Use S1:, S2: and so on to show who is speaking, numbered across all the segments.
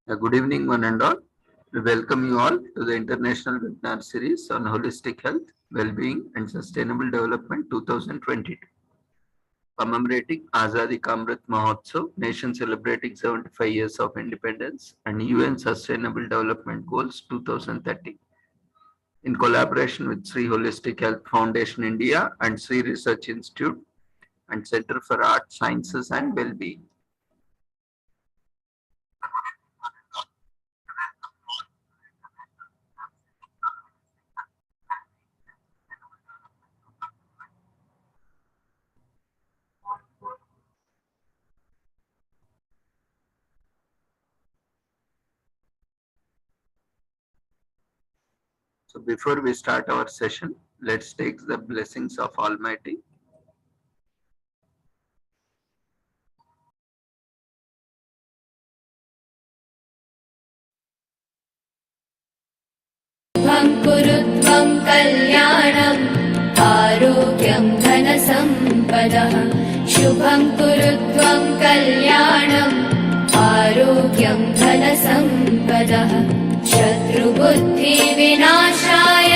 S1: Good evening, one and all. We welcome you all to the international webinar series on holistic health, well-being, and sustainable development 2022. Commemorating Azadi ka Amrit Mahotsav, nation celebrating 75 years of independence, and UN Sustainable Development Goals 2030. In collaboration with Sri Holistic Health Foundation India and Sri Research Institute and Center for Art, Sciences, and Well-being. So before we start our session, let's take the blessings of Almighty.
S2: कुरुत्वं कल्याणम् आरोग्यं धनसम्पदः शुभं कुरुत्वं कल्याणम् आरोग्यं धनसम्पदः शत्रुबुद्धिविनाशाय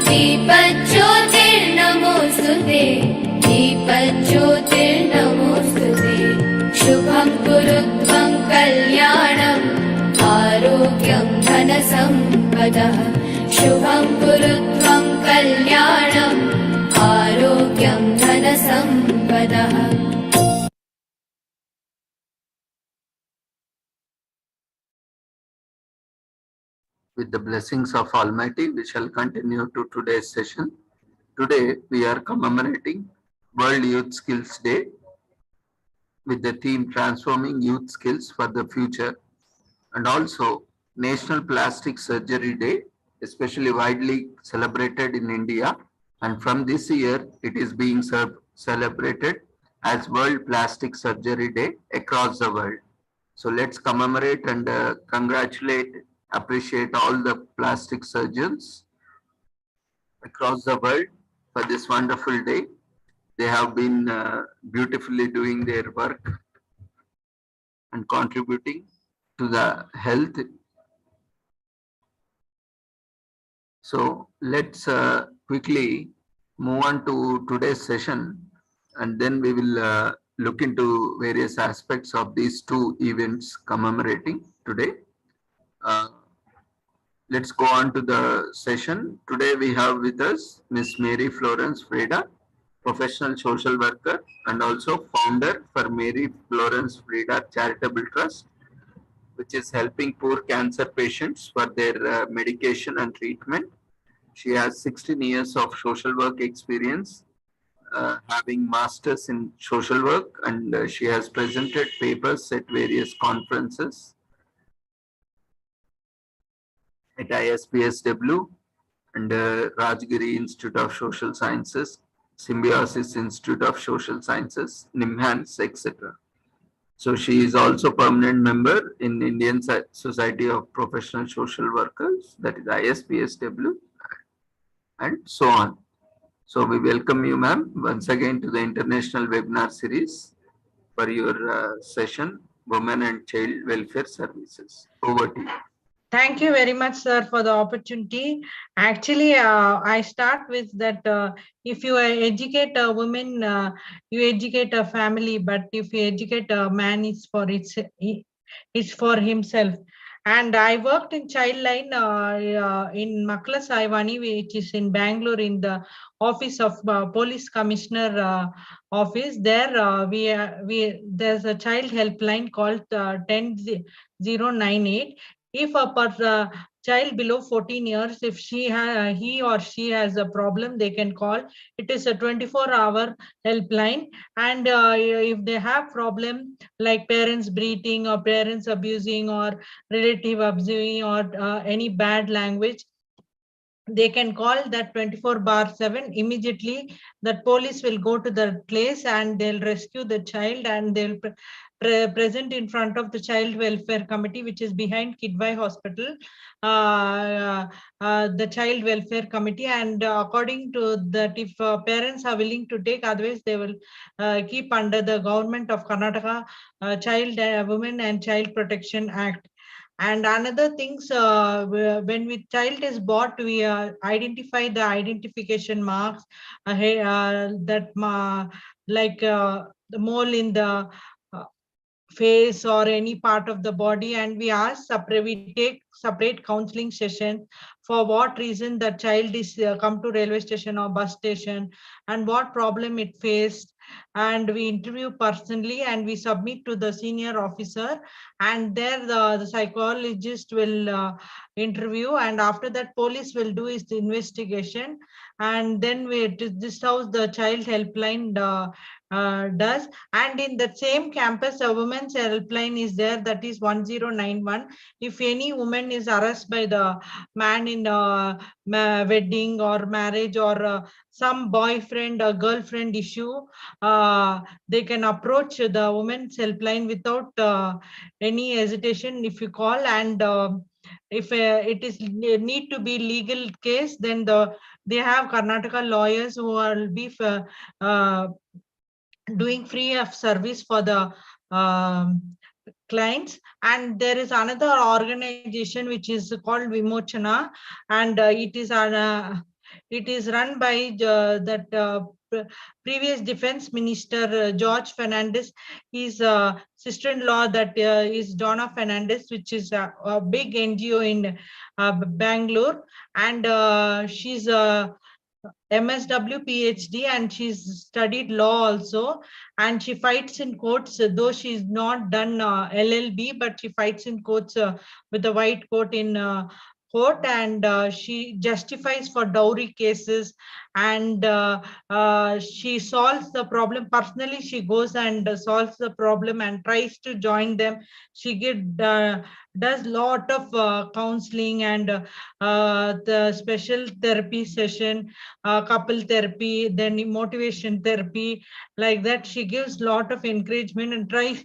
S2: दीपज्योतिर्नमोऽस्तुते दीपज्योतिर्नमोऽस्तुते शुभं कुरुत्वं कल्याणम् आरोग्यं धनसम्पदः शुभं कुरुत्वं कल्याणम् आरोग्यं धनसम्पदः.
S1: With the blessings of Almighty, we shall continue to today's session. Today, we are commemorating World Youth Skills Day with the theme Transforming Youth Skills for the Future, and also National Plastic Surgery Day, especially widely celebrated in India. And from this year, it is being celebrated as World Plastic Surgery Day across the world. So let's commemorate and congratulate, appreciate all the plastic surgeons across the world for this wonderful day. They have been beautifully doing their work and contributing to the health. So let's quickly move on to today's session, and then we will look into various aspects of these two events commemorating today. Let's go on to the session. Today we have with us Miss Mary Florence Freda, professional social worker and also founder for Mary Florence Freda Charitable Trust, which is helping poor cancer patients for their medication and treatment. She has 16 years of social work experience, having masters in social work, and she has presented papers at various conferences at ISPSW and Rajgiri Institute of Social Sciences, Symbiosis Institute of Social Sciences, NIMHANS, etc. So she is also permanent member in Indian Society of Professional Social Workers, that is ISPSW, and so on. So we welcome you, ma'am, once again to the international webinar series for your session, Women and Child Welfare Services. Over to you.
S3: Thank you very much, sir, for the opportunity. Actually, I start with that if you educate a woman, you educate a family, but if you educate a man, it's for himself. And I worked in Childline in Makla Saivani, which is in Bangalore, in the office of Police Commissioner office. There, there's a child helpline called 10098. If a child below 14 years, if he or she has a problem, they can call. It is a 24-hour helpline, and if they have problem like parents beating or parents abusing or relative abusing or any bad language, they can call that 24/7. Immediately that police will go to the place and they'll rescue the child, and they'll present in front of the child welfare committee, which is behind Kidwai Hospital, the child welfare committee. And according to that, if parents are willing to take, otherwise they will keep under the government of Karnataka Child, Women and Child Protection Act. And another things, when we child is bought, we identify the identification marks, like the mole in the uh, face or any part of the body, and we take separate counseling sessions for what reason the child is come to railway station or bus station and what problem it faced, and we interview personally and we submit to the senior officer, and there the psychologist will interview, and after that police will do his investigation, and then this how the child helpline does. And in the same campus, a women's helpline is there, that is 1091. If any woman is harassed by the man in wedding or marriage or some boyfriend or girlfriend issue, they can approach the women's helpline without any hesitation if you call. And if it is need to be legal case, then they have Karnataka lawyers who will be uh, doing free of service for the clients. And there is another organization which is called Vimochana, and it is run by that previous defense minister George Fernandez. His sister-in-law that is Donna Fernandez, which is a big NGO in Bangalore, and she's MSW PhD, and she's studied law also, and she fights in courts, though she's not done LLB, but she fights in courts with a white coat in court, and she justifies for dowry cases, and she solves the problem personally. She goes and solves the problem and tries to join them. She does lot of counseling and the special therapy session, couple therapy, then motivation therapy, like that. She gives lot of encouragement and tries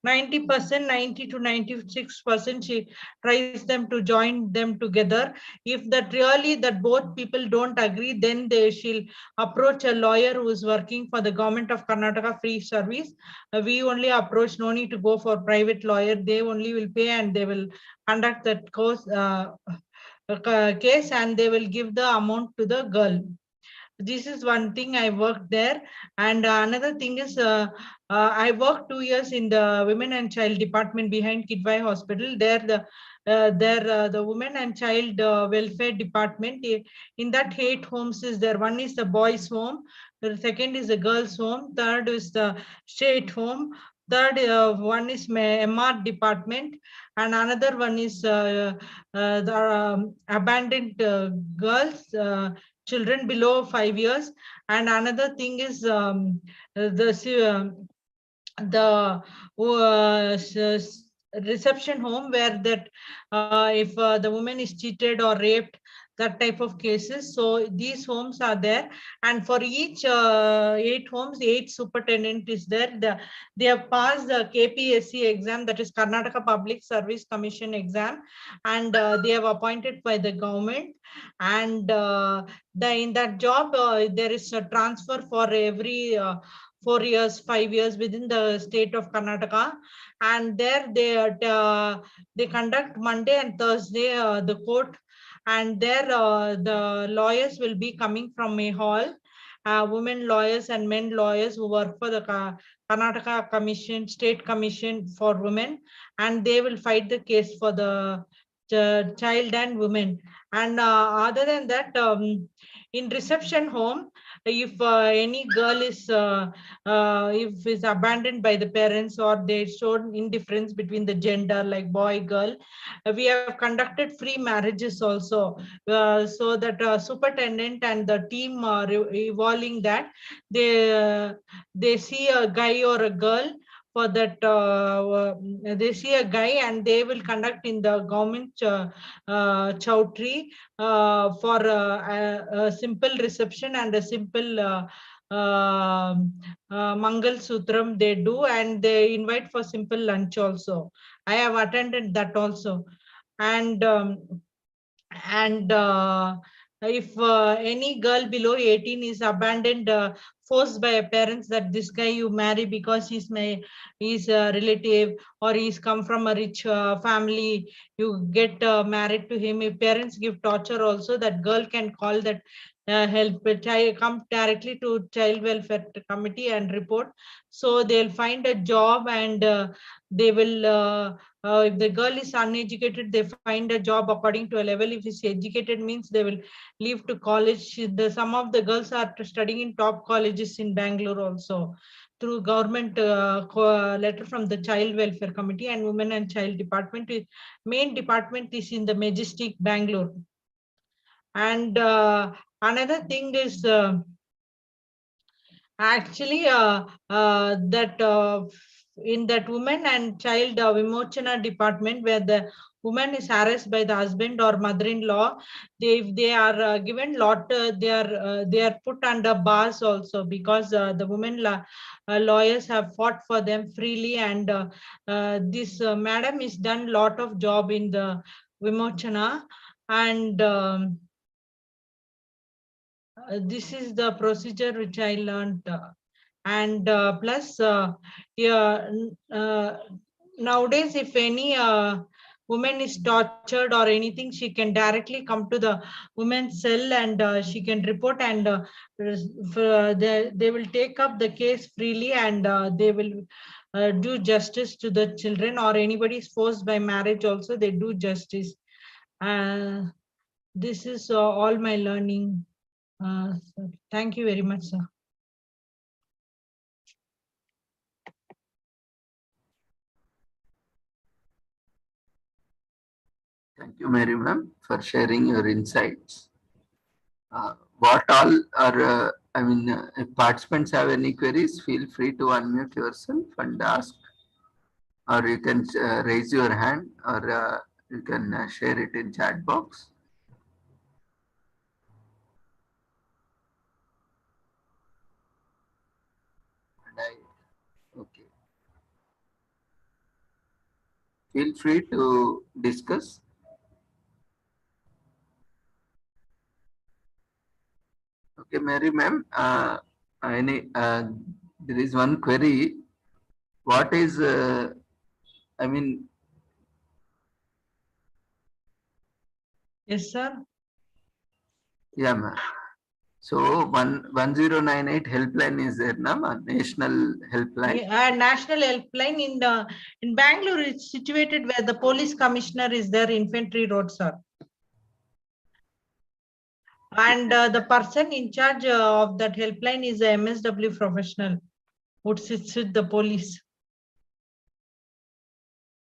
S3: 90%, 90 to 96%, she tries them to join them together. If that really that both people don't agree, then she'll approach a lawyer who is working for the government of Karnataka free service. We only approach, no need to go for private lawyer. They only will pay and they will conduct that case, and they will give the amount to the girl. This is one thing I worked there. And another thing is I worked 2 years in the women and child department behind Kidwai Hospital. There the women and child welfare department, in that 8 homes is there. One is the boys home, the second is the girls home, third is the state home, third one is MR department, and another one is the abandoned girls, children below 5 years, and another thing is the reception home, where that if the woman is cheated or raped, that type of cases. So these homes are there, and for each 8 homes, 8 superintendent is there. They have passed the KPSC exam, that is Karnataka Public Service Commission exam, and they have appointed by the government. And in that job, there is a transfer for every 4 years, 5 years within the state of Karnataka. And there they conduct Monday and Thursday the court, and there the lawyers will be coming from a hall, women lawyers and men lawyers who work for the Karnataka Commission, State Commission for Women, and they will fight the case for the child and women. And other than that, in reception home, if any girl is if is abandoned by the parents, or they showed indifference between the gender, like boy girl, we have conducted free marriages also, so that superintendent and the team are evolving that they see a guy or a girl, for that they see a guy and they will conduct in the government chowtry for a simple reception and a simple Mangal Sutram they do, and they invite for simple lunch also. I have attended that also. And if any girl below 18 is abandoned forced by parents that this guy you marry because he's a relative, or he's come from a rich family, you get married to him. If parents give torture also, that girl can call that help child, come directly to child welfare committee and report. So they'll find a job, and they will if the girl is uneducated, they find a job according to a level. If he's educated, means they will leave to college. Some of the girls are studying in top colleges in Bangalore also, through government letter from the child welfare committee and women and child department. Main department is in the Majestic, Bangalore. And another thing is actually that in that women and child Vimochana department, where the woman is harassed by the husband or mother-in-law, they are given lot, they are put under bars also, because the women lawyers have fought for them freely. And this madam is done lot of job in the Vimochana. And this is the procedure which I learned. And plus, yeah, nowadays, if any woman is tortured or anything, she can directly come to the women's cell, and she can report, and they will take up the case freely, and they will do justice to the children, or anybody is forced by marriage also, they do justice. This is all my learning. Thank you very much, sir.
S1: Thank you, Mary ma'am, for sharing your insights. What all are, if participants have any queries, feel free to unmute yourself and ask, or you can raise your hand, or you can share it in chat box. Okay. Feel free to discuss. Okay, Mary ma'am, there is one query. What is,
S3: Yes, sir.
S1: Yeah, ma'am. So 1098 helpline is there, na? National helpline.
S3: Yeah, national helpline in Bangalore. It's situated where the police commissioner is there, Infantry Road, sir. And the person in charge of that helpline is a MSW professional who sits with the police.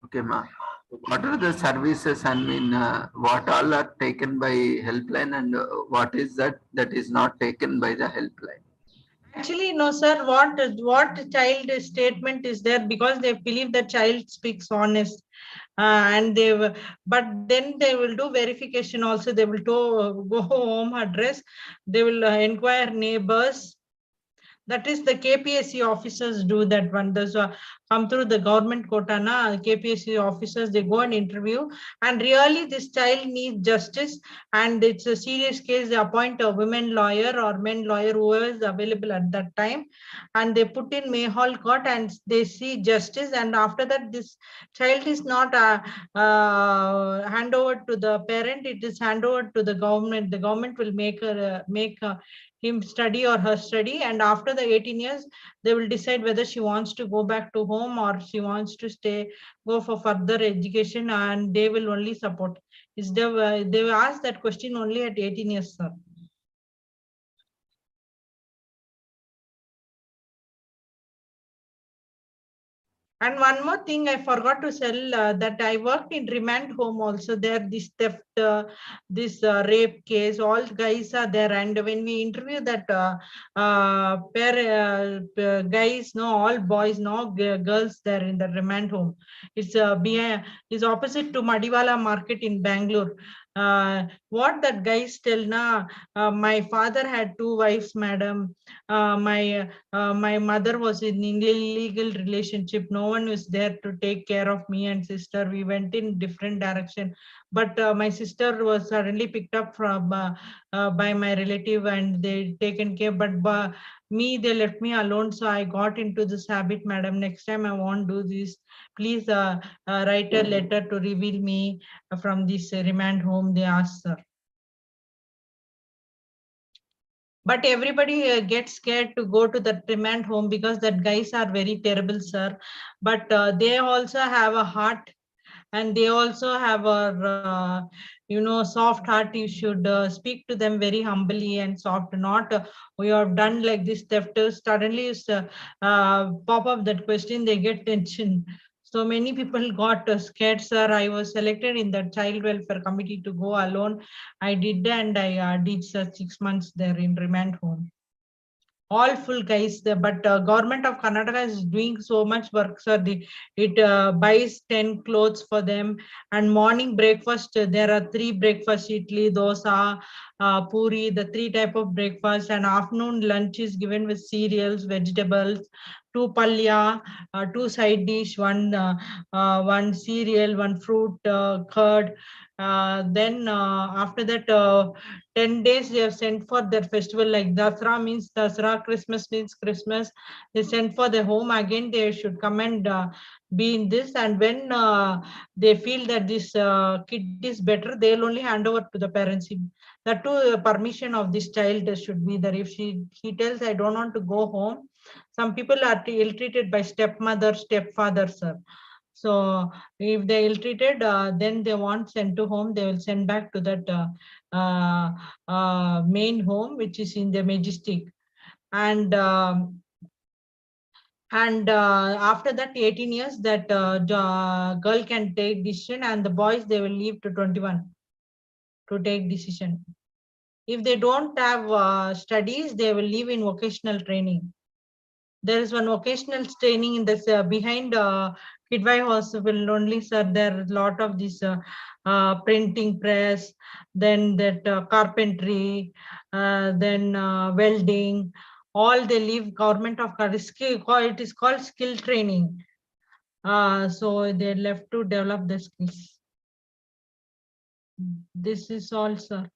S1: Okay, ma'am. What are the services, what all are taken by helpline, and what is that is not taken by the helpline?
S3: Actually, no, sir. What child statement is there, because they believe the child speaks honest, and but then they will do verification also. They will go home address. They will inquire neighbors. That is the KPSC officers do that one. Those come through the government quota, na, KPSC officers, they go and interview, and really this child needs justice, and it's a serious case, they appoint a women lawyer or men lawyer, whoever is available at that time, and they put in Mayhall court, and they see justice. And after that, this child is not hand over to the parent, it is hand over to the government. The government will make him study or her study, and after the 18 years they will decide whether she wants to go back to home or she wants to go for further education, and they will only support. They will ask that question only at 18 years, sir. And one more thing I forgot to tell, that I worked in remand home also. There, this theft, this rape case, all guys are there. And when we interview that guys, no, all boys, no girls there in the remand home. It's is opposite to Madiwala Market in Bangalore. What that guys tell, na, my father had 2 wives, madam. My mother was in illegal relationship. No one was there to take care of me and sister. We went in different direction, but my sister was suddenly picked up from by my relative, and they taken care. But me, they left me alone. So I got into this habit, madam. Next time I won't do this. Please write a letter to reveal me from this remand home, they asked, sir. But everybody gets scared to go to the remand home because that guys are very terrible, sir. But they also have a heart, and they also have a soft heart. You should speak to them very humbly and soft, not we have done like this theft. Suddenly pop up that question, they get tension. So many people got scared, sir. I was selected in the child welfare committee to go alone. I did, and I did 6 months there in remand home. All full, guys. But government of Karnataka is doing so much work, sir. It buys 10 clothes for them, and morning breakfast, there are 3 breakfast: idli, dosa, puri, the 3 type of breakfast. And afternoon lunch is given with cereals, vegetables, 2 palya, 2 side dish, one cereal, 1 fruit, curd. Then after that, 10 days they have sent for their festival, like Dasra means Dasra, Christmas means Christmas. They sent for the home again. They should come and be in this. And when they feel that this kid is better, they'll only hand over to the parents. That too, permission of this child should be there. If he tells, I don't want to go home, some people are ill-treated by stepmother, stepfather, sir. So if they ill-treated, then they want sent to home, they will send back to that main home, which is in the Majestic. And after that 18 years, that girl can take decision, and the boys, they will leave to 21 to take decision. If they don't have studies, they will leave in vocational training. There is one vocational training in this behind Kidwai Hospital only, sir. There is a lot of this printing press, then that carpentry, then welding. All they leave government of Karnataka. It is called skill training. So they left to develop the skills. This is all, sir.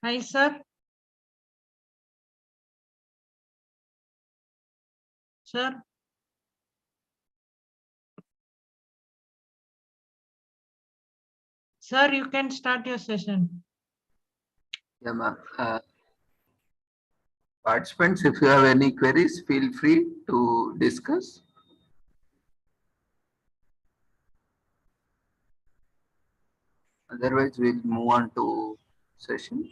S3: Hi, sir. Sir. Sir, you can start your session.
S1: Yeah, ma'am. Participants, if you have any queries, feel free to discuss. Otherwise, we'll move on to session.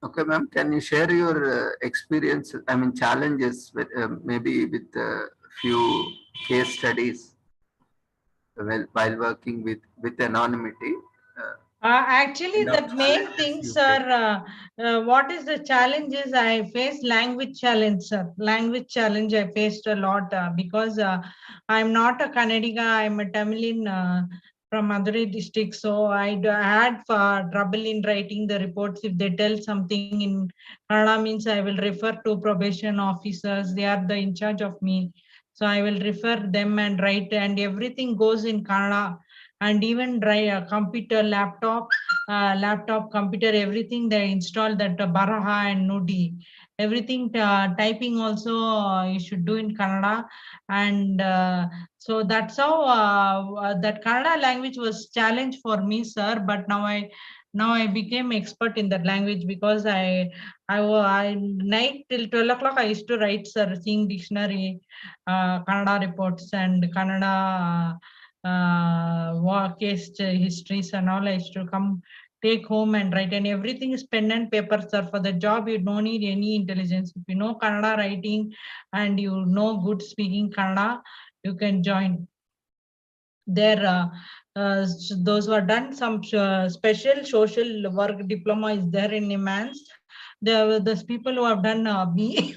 S1: Okay, ma'am, can you share your experience, I mean, challenges with maybe with a few case studies while working with anonymity?
S3: Actually,
S1: Kind of
S3: the main
S1: challenges
S3: things
S1: you face.
S3: are what is the challenges I face? Language challenge, sir. Language challenge I faced a lot because I'm not a Kannadiga, I'm a Tamilian from Madurai district. So I had trouble in writing the reports. If they tell something in Kannada, means I will refer to probation officers. They are the in charge of me. So I will refer them and write, and everything goes in Kannada. And even computer, laptop, computer, everything they install that Baraha and Nudi, everything typing also you should do in Kannada. And so that's how that Kannada language was challenge for me, sir. But now Now I became expert in that language because I night till 12 o'clock I used to write, sir, seeing dictionary, Kannada reports and Kannada war case histories and all. I used to come take home and write, and everything is pen and paper, sir. For the job, you don't need any intelligence. If you know Kannada writing and you know good speaking Kannada, you can join. There, those who are done some special social work diploma is there in immense. There's people who have done BA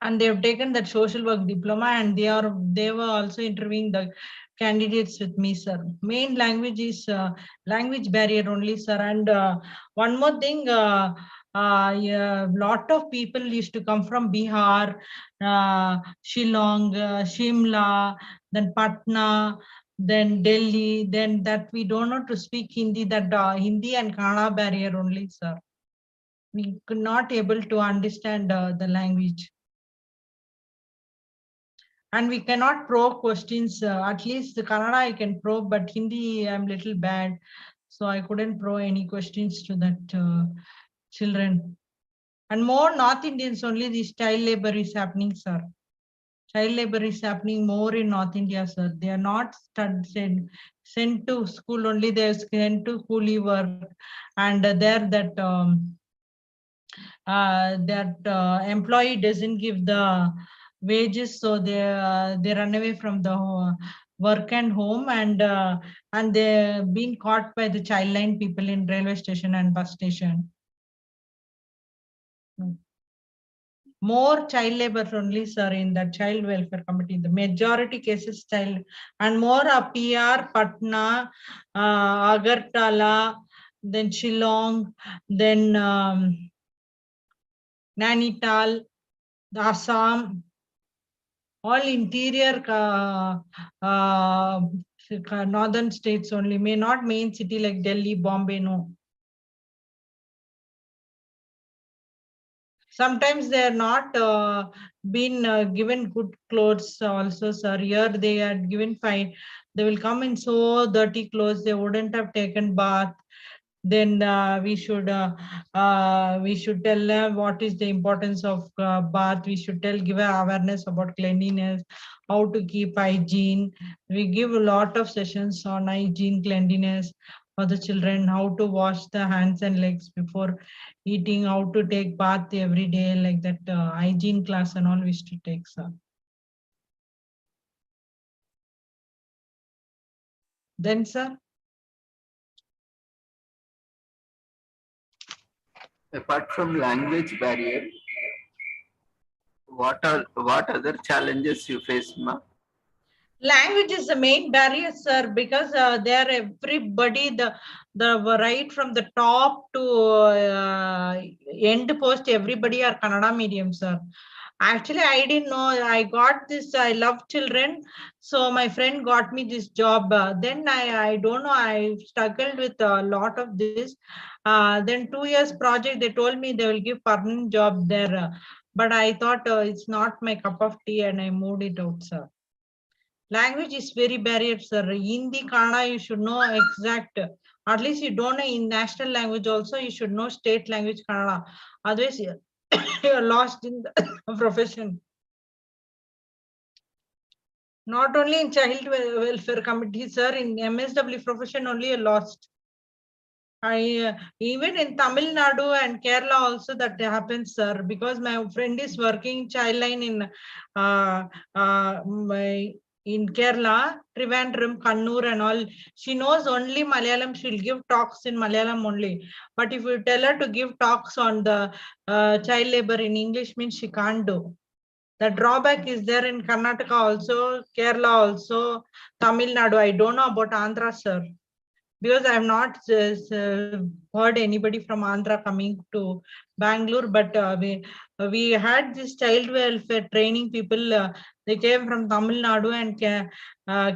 S3: and they have taken that social work diploma, and they were also interviewing the candidates with me, sir. Main language is language barrier only, sir. And one more thing, yeah, lot of people used to come from Bihar, Shillong, Shimla, then Patna, then Delhi, then that we don't know to speak Hindi, that Hindi and Kannada barrier only, sir. We could not able to understand the language. And we cannot probe questions. At least the Kannada I can probe, but Hindi I'm little bad. So I couldn't probe any questions to that children. And more North Indians only, this child labor is happening, sir. Child labor is happening more in North India, sir. They are not sent to school only, they are sent to coolie work. And there that employee doesn't give the wages, so they run away from the work and home, and they've been caught by the child line people in railway station and bus station. More child labor only, sir, in the child welfare committee. The majority cases child, and more PR, Patna, Agartala, then Shillong, then Nainital, Assam, all interior northern states only, may not main city like Delhi, Bombay, no. Sometimes they are not been given good clothes also, sir. Here they are given fine. They will come in so dirty clothes, they wouldn't have taken bath. Then we should tell them what is the importance of bath. We should give awareness about cleanliness, how to keep hygiene. We give a lot of sessions on hygiene, cleanliness for the children, how to wash the hands and legs before eating, how to take bath every day, like that hygiene class and all we used to take, sir. Then, sir.
S1: Apart from language barrier, what other challenges you face, ma?
S3: Language is the main barrier, sir, because there everybody, the right from the top to end post, everybody are Kannada medium, sir. Actually, I didn't know. I got this. I love children, so my friend got me this job. Then I don't know. I struggled with a lot of this. Then 2 years project. They told me they will give permanent job there, but I thought it's not my cup of tea, and I moved it out, sir. Language is very barrier, sir. Hindi, Kannada, you should know exact. At least you don't know in national language also, you should know state language Kannada. Otherwise, you're lost in the profession. Not only in child welfare committee, sir, in MSW profession only you're lost. I even in Tamil Nadu and Kerala also that happens, sir, because my friend is working child line in in Kerala, Trivandrum, Kannur and all. She knows only Malayalam. She'll give talks in Malayalam only. But if you tell her to give talks on the child labor in English, means she can't do. The drawback is there in Karnataka also, Kerala also, Tamil Nadu. I don't know about Andhra, sir, because I have not heard anybody from Andhra coming to Bangalore, but we had this child welfare training people. They came from Tamil Nadu and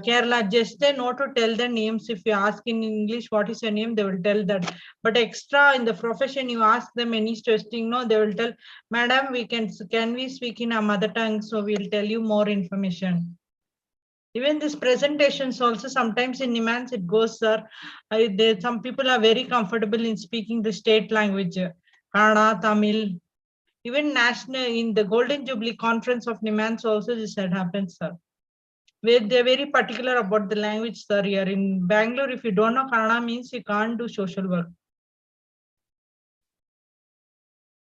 S3: Kerala. Just they know to tell the names. If you ask in English, what is your name, they will tell that. But extra in the profession, you ask them any testing, no, they will tell, Madam, can we speak in our mother tongue? So we'll tell you more information. Even this presentations also sometimes in Nimans it goes, sir. Some people are very comfortable in speaking the state language, Kannada, Tamil. Even national in the Golden Jubilee Conference of Nimans also this had happened, sir. Where they're very particular about the language, sir. Here in Bangalore, if you don't know Kannada means you can't do social work.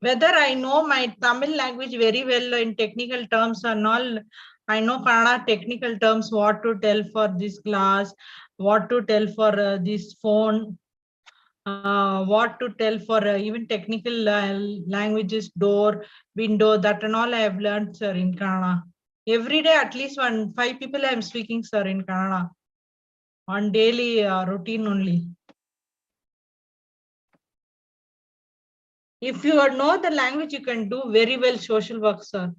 S3: Whether I know my Tamil language very well in technical terms and all, I know Kannada technical terms, what to tell for this class, what to tell for this phone, what to tell for even technical languages, door, window, that and all I have learned, sir, in Kannada. Every day, at least 5 people I am speaking, sir, in Kannada on daily routine only. If you know the language, you can do very well social work, sir.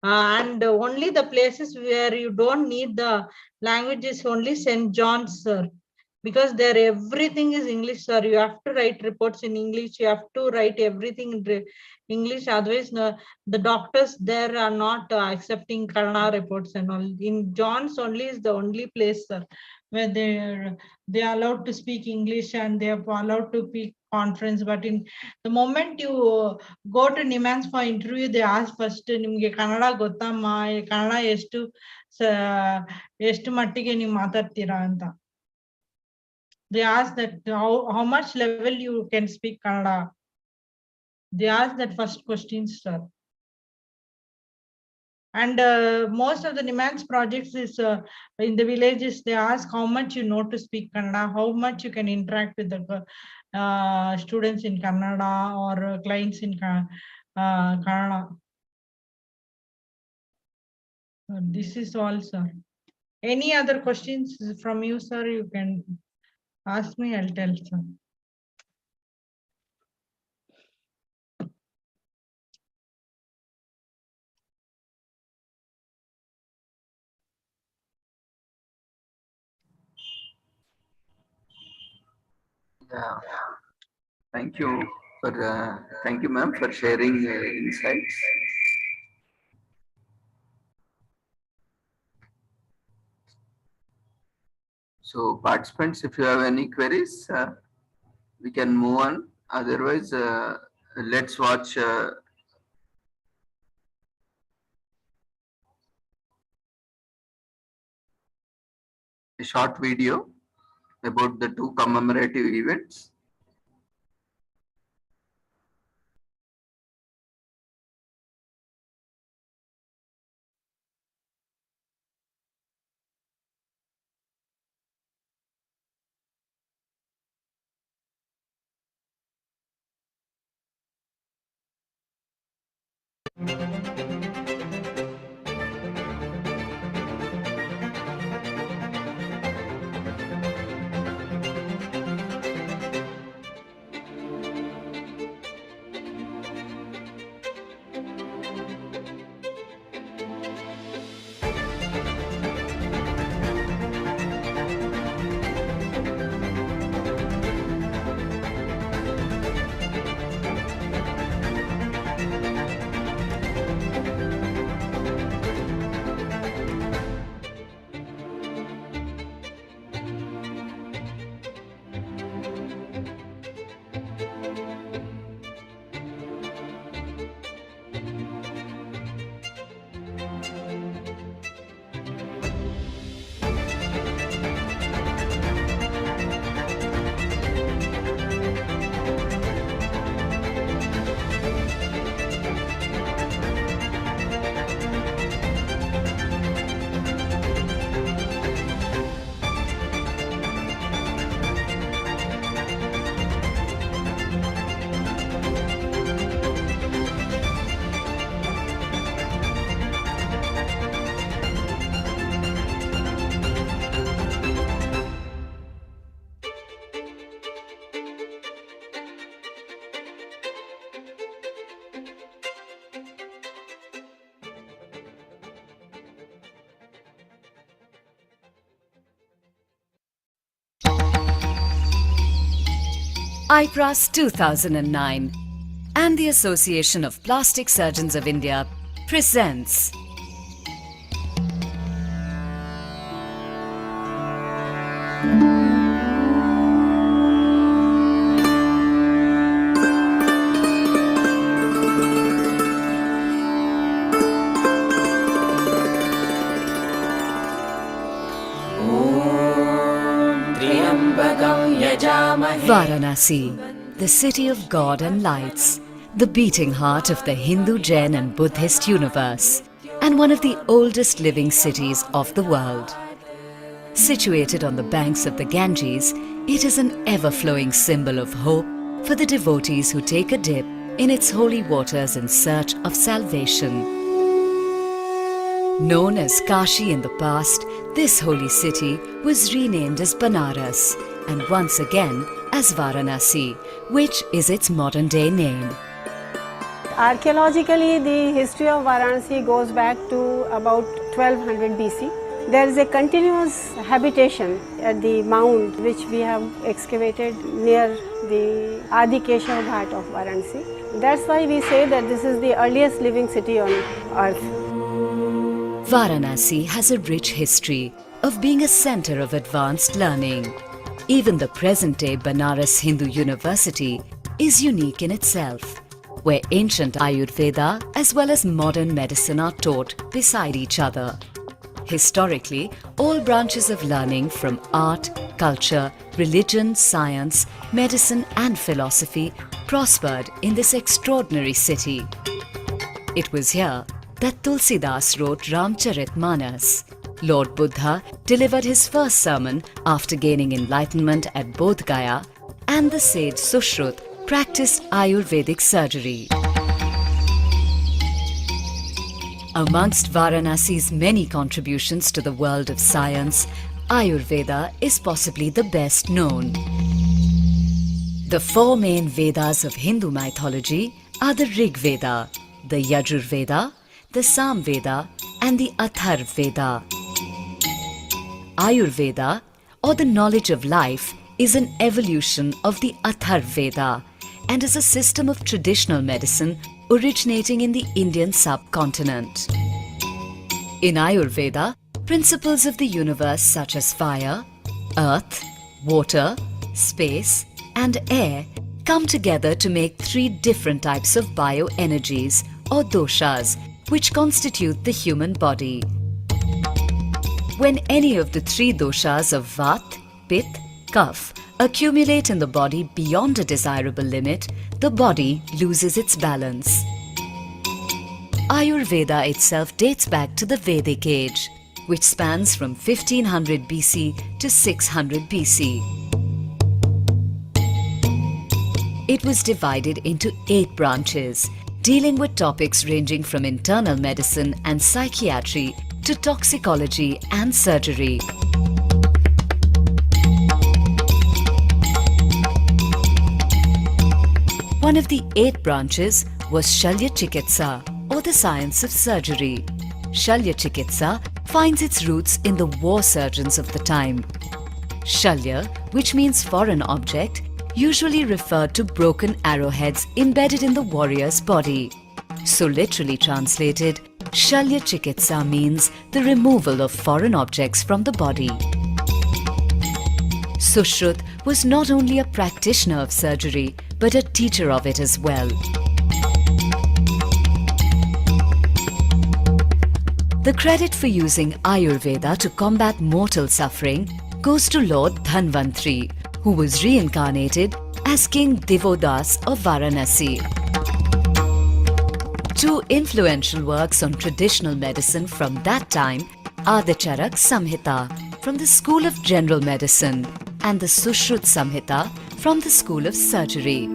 S3: And only the places where you don't need the language is only St. John's, sir. Because there everything is English, sir. You have to write reports in English. You have to write everything in English. Otherwise, the doctors there are not accepting Kannada reports and all. In John's only is the only place, sir, where they are allowed to speak English and they are allowed to speak conference. But in the moment you go to Nimans for interview, they ask first, ನಿಮ್ಗೆ ಕನ್ನಡ ಗೊತ್ತಮ್ಮ, ಕನ್ನಡ ಎಷ್ಟು ಮಟ್ಟಿಗೆ ನೀವು ಮಾತಾಡ್ತೀರಾ ಅಂತ. They ask that how much level you can speak Kannada. They ask that first question, sir. And most of the Nimans projects is in the villages, they ask how much you know to speak Kannada, how much you can interact with the students in Kannada or clients in Kannada. This is all, sir. Any other questions from you, sir? You can ask me, I'll tell, sir.
S1: Yeah. Thank you ma'am, for sharing insights. So participants, if you have any queries, we can move on. Otherwise, let's watch a short video about the 2 commemorative events.
S4: IPRAS 2009 and the Association of Plastic Surgeons of India presents Varanasi, the city of God and lights, the beating heart of the Hindu, Jain and Buddhist universe, and one of the oldest living cities of the world. Situated on the banks of the Ganges, it is an ever-flowing symbol of hope for the devotees who take a dip in its holy waters in search of salvation. Known as Kashi in the past, this holy city was renamed as Banaras and once again as Varanasi, which is its modern-day name.
S5: Archaeologically, the history of Varanasi goes back to about 1200 BC. There is a continuous habitation at the mound which we have excavated near the Adi Keshav Ghat of Varanasi. That's why we say that this is the earliest living city on earth.
S4: Varanasi has a rich history of being a center of advanced learning. Even the present-day Banaras Hindu University is unique in itself, where ancient Ayurveda as well as modern medicine are taught beside each other. Historically, all branches of learning from art, culture, religion, science, medicine and philosophy prospered in this extraordinary city. It was here that Tulsidas wrote Ramcharitmanas. Lord Buddha delivered his first sermon after gaining enlightenment at Bodh Gaya, and the sage Sushrut practiced Ayurvedic surgery. Amongst Varanasi's many contributions to the world of science, Ayurveda is possibly the best known. The four main Vedas of Hindu mythology are the Rig Veda, the Yajur Veda, the Sam Veda and the Atharv Veda. Ayurveda, or the knowledge of life, is an evolution of the Atharv Veda and is a system of traditional medicine originating in the Indian subcontinent. In Ayurveda, principles of the universe such as fire, earth, water, space and air come together to make three different types of bioenergies or doshas which constitute the human body. When any of the three doshas of Vat, Pit, Kaph accumulate in the body beyond a desirable limit, the body loses its balance. Ayurveda itself dates back to the Vedic age, which spans from 1500 BC to 600 BC. It was divided into 8 branches, dealing with topics ranging from internal medicine and psychiatry to toxicology and surgery. One of the 8 branches was Shalya Chikitsa, or the science of surgery. Shalya Chikitsa finds its roots in the war surgeons of the time. Shalya, which means foreign object, usually referred to broken arrowheads embedded in the warrior's body. So literally translated, Shalya Chikitsa means the removal of foreign objects from the body. Sushrut was not only a practitioner of surgery, but a teacher of it as well. The credit for using Ayurveda to combat mortal suffering goes to Lord Dhanvantri, who was reincarnated as King Divodas of Varanasi. 2 influential works on traditional medicine from that time are the Charak Samhita from the School of General Medicine and the Sushrut Samhita from the School of Surgery.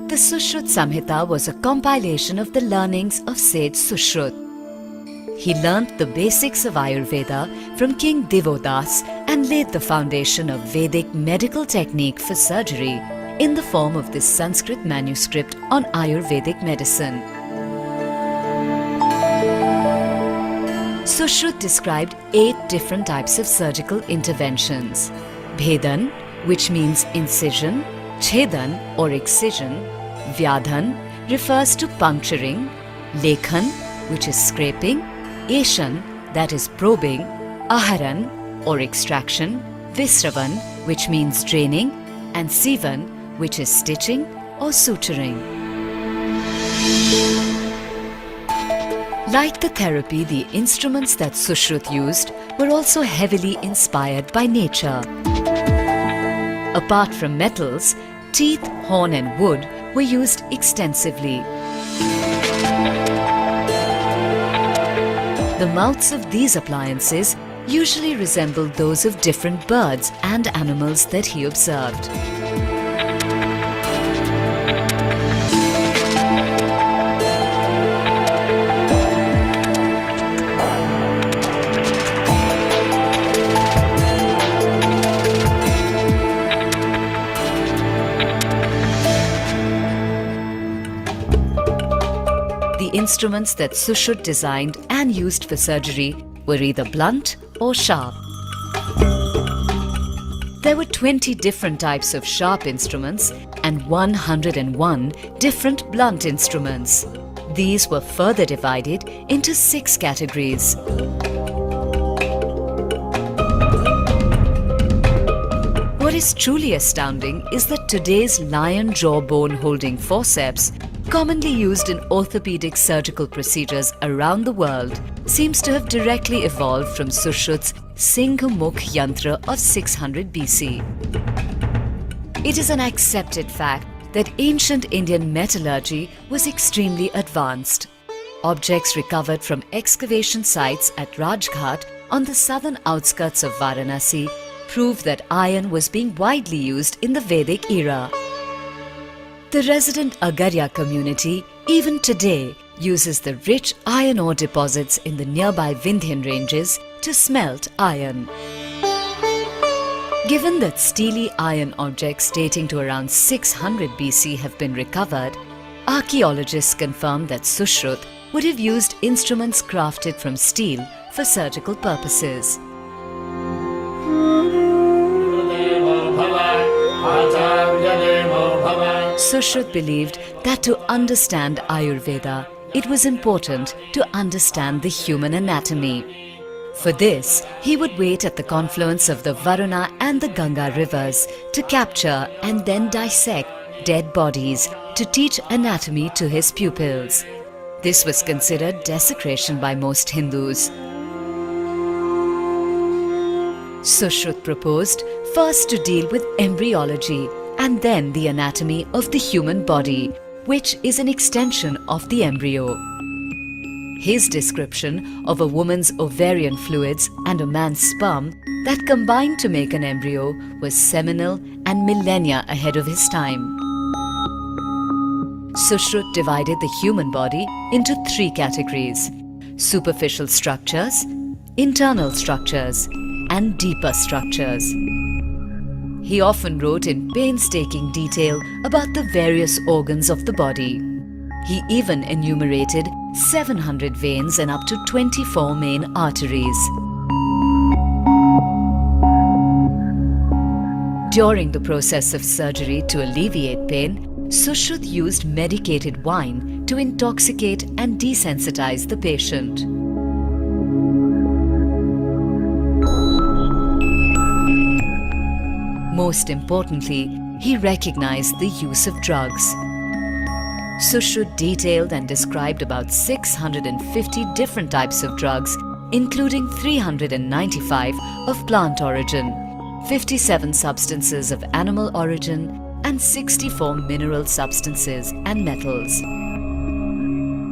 S4: The Sushrut Samhita was a compilation of the learnings of sage Sushrut. He learnt the basics of Ayurveda from King Divodas and laid the foundation of Vedic medical technique for surgery in the form of this Sanskrit manuscript on Ayurvedic medicine. Sushrut described 8 different types of surgical interventions. Bhedan, which means incision, Chhedan or excision, Vyadhan refers to puncturing, Lekhan, which is scraping, Eshan, that is probing, Aharan or extraction, Visravan, which means draining, and Sivan, which is stitching or suturing. Like the therapy, the instruments that Sushrut used were also heavily inspired by nature. Apart from metals, teeth, horn and wood were used extensively. The mouths of these appliances usually resembled those of different birds and animals that he observed. The instruments that Sushruta designed and used for surgery were either blunt or sharp. There were 20 different types of sharp instruments and 101 different blunt instruments. These were further divided into 6 categories. What is truly astounding is that today's lion jawbone holding forceps, commonly used in orthopedic surgical procedures around the world, seems to have directly evolved from Sushruta's Singhmukh Yantra of 600 BC. It is an accepted fact that ancient Indian metallurgy was extremely advanced. Objects recovered from excavation sites at Rajghat on the southern outskirts of Varanasi prove that iron was being widely used in the Vedic era. The resident Agarya community, even today, uses the rich iron ore deposits in the nearby Vindhyan ranges to smelt iron. Given that steely iron objects dating to around 600 BC have been recovered, archaeologists confirm that Sushruta would have used instruments crafted from steel for surgical purposes. Sushruta believed that to understand Ayurveda, it was important to understand the human anatomy. For this, he would wait at the confluence of the Varuna and the Ganga rivers to capture and then dissect dead bodies to teach anatomy to his pupils. This was considered desecration by most Hindus. Sushruta proposed first to deal with embryology and then the anatomy of the human body, which is an extension of the embryo. His description of a woman's ovarian fluids and a man's sperm that combined to make an embryo was seminal and millennia ahead of his time. Sushruta divided the human body into 3 categories: superficial structures, internal structures, and deeper structures. He often wrote in painstaking detail about the various organs of the body. He even enumerated 700 veins and up to 24 main arteries. During the process of surgery to alleviate pain, Sushruta used medicated wine to intoxicate and desensitize the patient. Most importantly, he recognized the use of drugs. Sushruta detailed and described about 650 different types of drugs, including 395 of plant origin, 57 substances of animal origin, and 64 mineral substances and metals.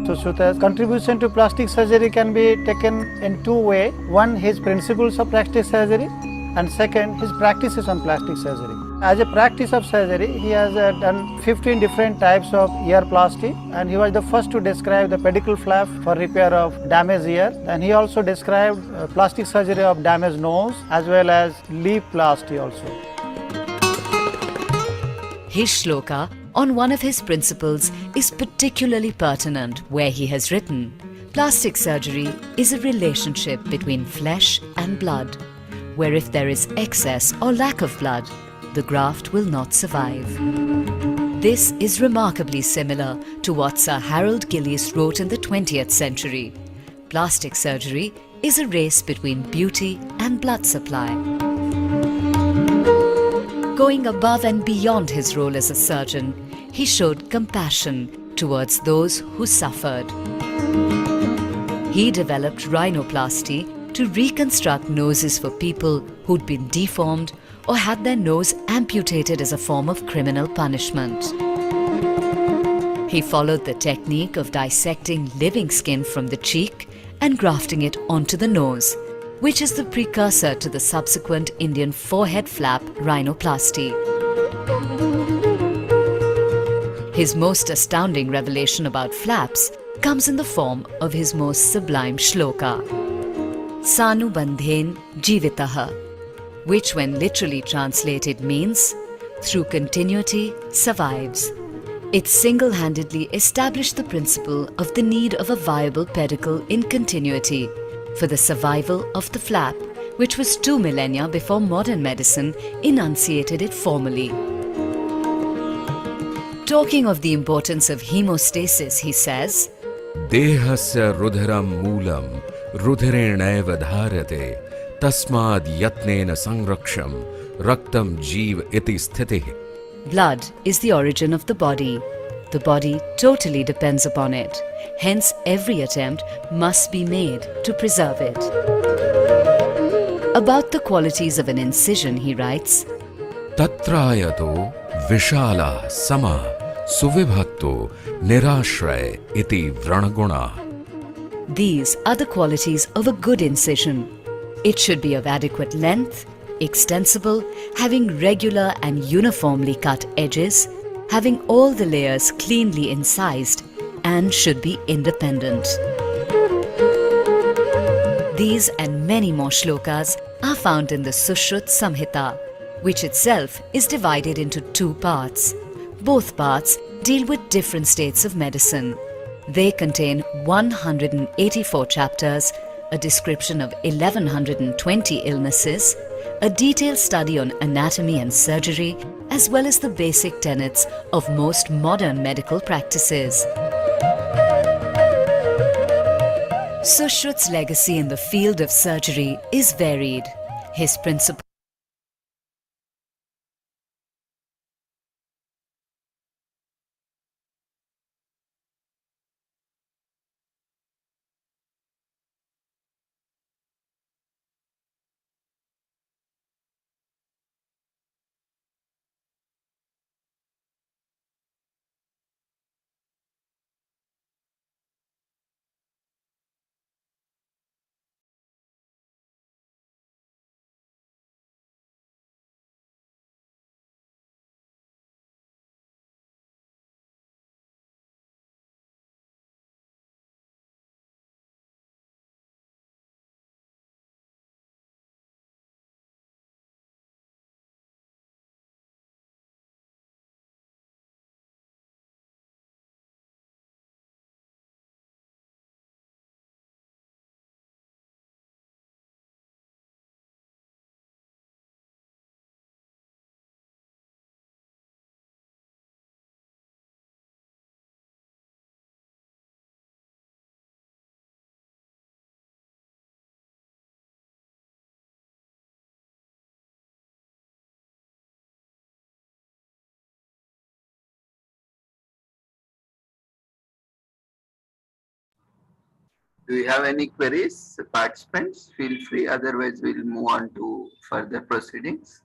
S6: Sushruta's contribution to plastic surgery can be taken in 2 ways. One, his principles of plastic surgery, and second, his practices on plastic surgery. As a practice of surgery, he has done 15 different types of ear plasty, and he was the first to describe the pedicle flap for repair of damaged ear, and he also described plastic surgery of damaged nose as well as lip plasty also.
S4: His shloka on one of his principles is particularly pertinent, where he has written, "Plastic surgery is a relationship between flesh and blood, where if there is excess or lack of blood, the graft will not survive." This is remarkably similar to what Sir Harold Gillies wrote in the 20th century. Plastic surgery is a race between beauty and blood supply. Going above and beyond his role as a surgeon, he showed compassion towards those who suffered. He developed rhinoplasty to reconstruct noses for people who'd been deformed or had their nose amputated as a form of criminal punishment. He followed the technique of dissecting living skin from the cheek and grafting it onto the nose, which is the precursor to the subsequent Indian forehead flap rhinoplasty. His most astounding revelation about flaps comes in the form of his most sublime shloka, Sanubandhen Jivitaha, which when literally translated means, through continuity survives. It single-handedly established the principle of the need of a viable pedicle in continuity for the survival of the flap, which was 2 millennia before modern medicine enunciated it formally. Talking of the importance of hemostasis, he says,
S7: Dehasya rudhiram moolam rudhirenaiva dharate tasmad yatnena sangraksham raktam jeev iti sthitih.
S4: blood is the origin of the body. The body totally depends upon it. Hence, every attempt must be made to preserve it. About the qualities of an incision, he writes,
S7: Tatrayato vishala sama suvibhakto nirashray iti vranaguna.
S4: These are the qualities of a good incision. It should be of adequate length, extensible, having regular and uniformly cut edges, having all the layers cleanly incised, and should be independent. These and many more shlokas are found in the Sushrut Samhita, which itself is divided into 2 parts. Both parts deal with different states of medicine. They contain 184 chapters, a description of 1120 illnesses, a detailed study on anatomy and surgery, as well as the basic tenets of most modern medical practices. Sushrut's legacy in the field of surgery is varied. His principles
S1: Do you have any queries, participants? Feel free, otherwise we'll move on to further proceedings.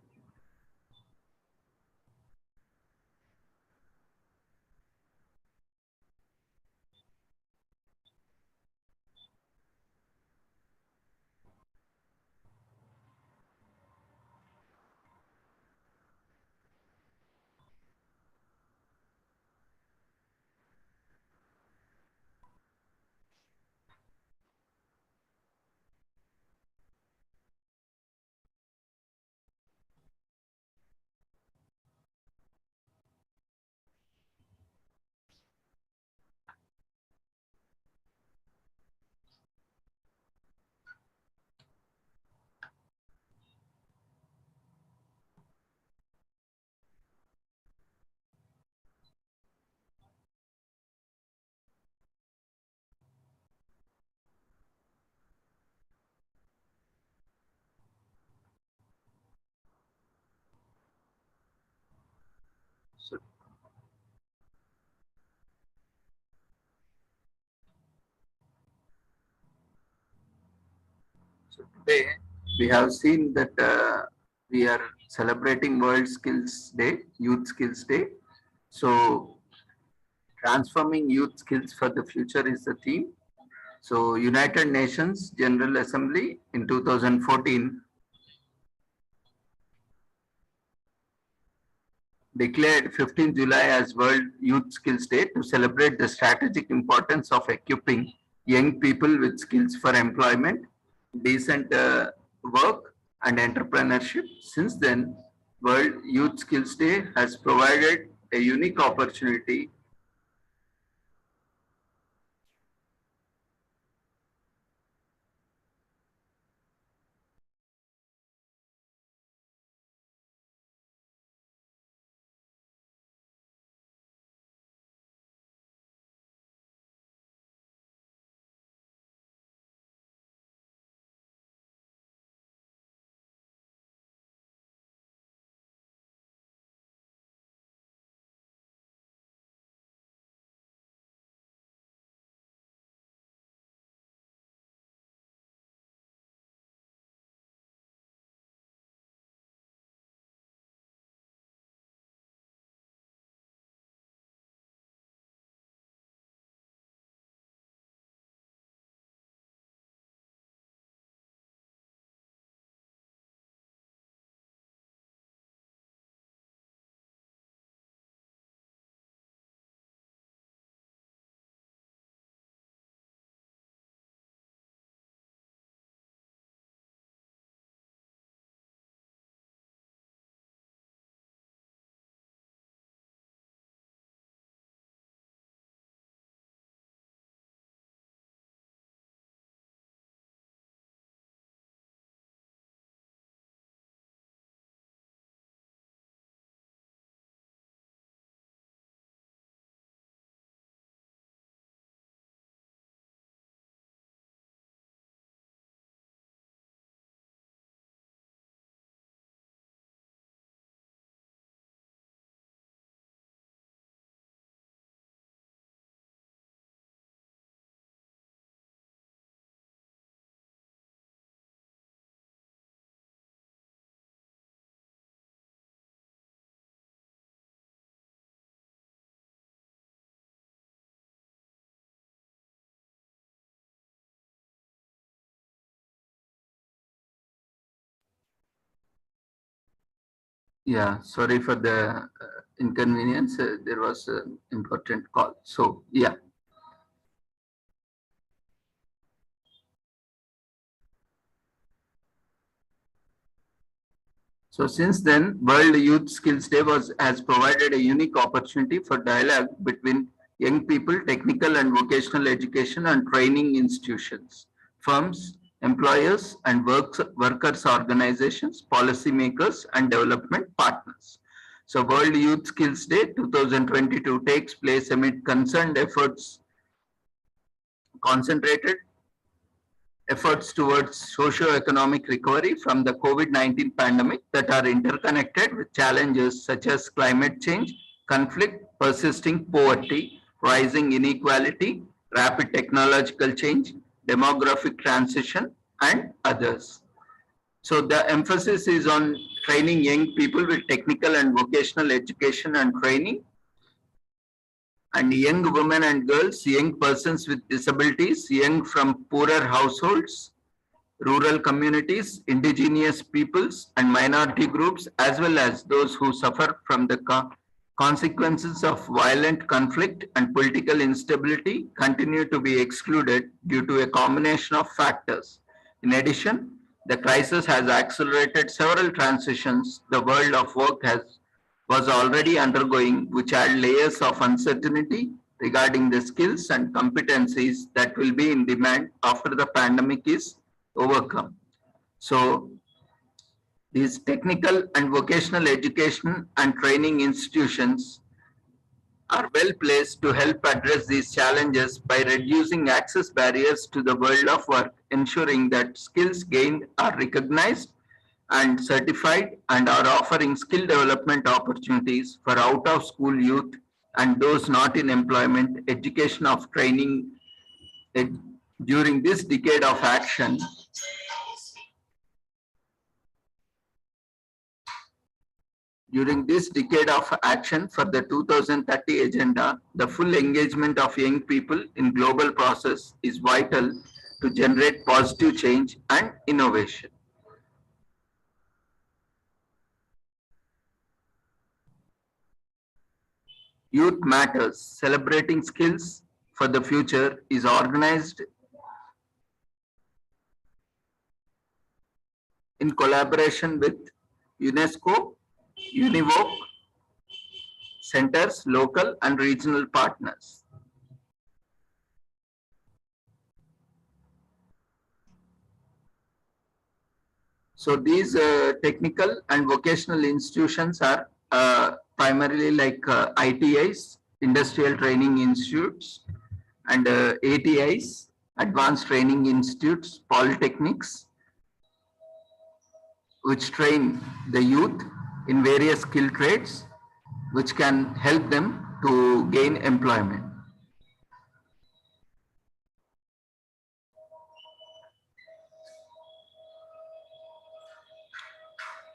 S1: So, so today we have seen that we are celebrating World Skills Day, Youth Skills Day. So transforming youth skills for the future is the theme. So United Nations General Assembly in 2014 declared 15th July as World Youth Skills Day to celebrate the strategic importance of equipping young people with skills for employment, decent work and entrepreneurship. Since then, World Youth Skills Day has provided a unique opportunity Yeah, sorry for the inconvenience. There was an important call. So, yeah. So since then, World Youth Skills Day has provided a unique opportunity for dialogue between young people, technical and vocational education and training institutions, firms, employers and workers organizations, policymakers and development partners. So World Youth Skills Day 2022 takes place amid concerned efforts concentrated efforts towards socio-economic recovery from the COVID-19 pandemic that are interconnected with challenges such as climate change, conflict, persisting poverty, rising inequality, rapid technological change, demographic transition, and others. So the emphasis is on training young people with technical and vocational education and training, and young women and girls, young persons with disabilities, young from poorer households, rural communities, indigenous peoples and minority groups, as well as those who suffer from the consequences of violent conflict and political instability continue to be excluded due to a combination of factors. In addition, the crisis has accelerated several transitions the world of work was already undergoing, which add layers of uncertainty regarding the skills and competencies that will be in demand after the pandemic is overcome. So these technical and vocational education and training institutions are well placed to help address these challenges by reducing access barriers to the world of work, ensuring that skills gained are recognized and certified and are offering skill development opportunities for out of school youth and those not in employment, education of training during this decade of action. During this decade of action for the 2030 agenda, the full engagement of young people in global process is vital to generate positive change and innovation. Youth Matters, Celebrating Skills for the Future is organized in collaboration with UNESCO, Univoc, centers, local and regional partners. So these technical and vocational institutions are primarily like ITIs, Industrial Training Institutes, and ATIs, Advanced Training Institutes, Polytechnics, which train the youth in various skill trades, which can help them to gain employment.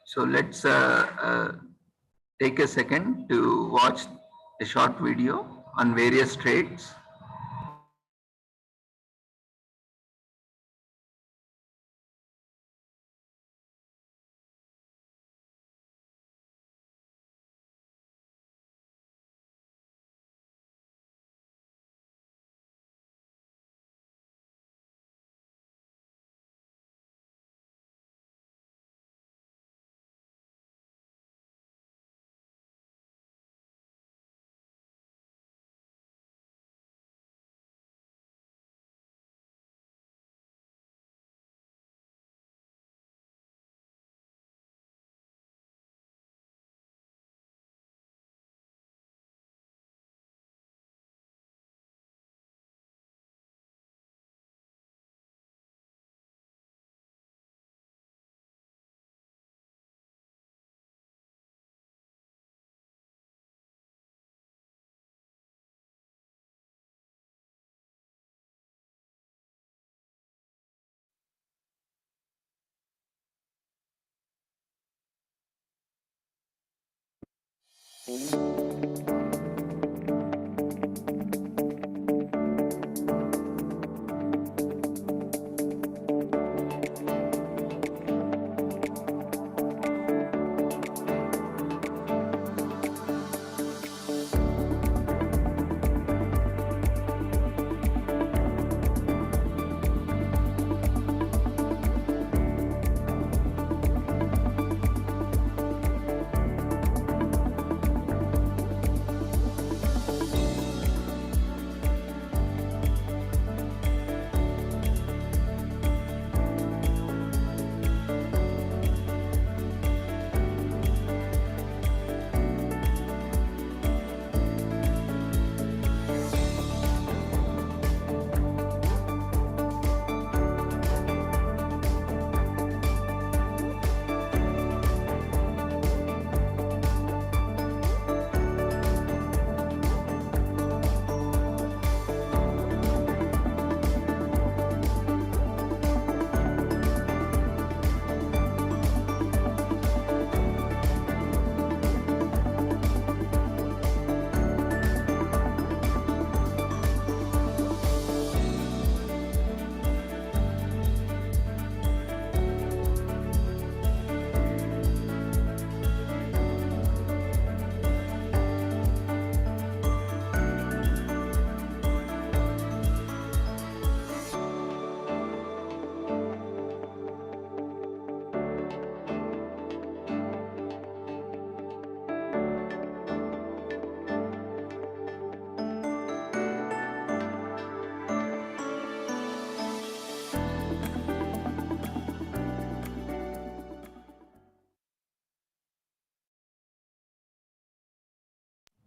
S1: So let's take a second to watch a short video on various trades.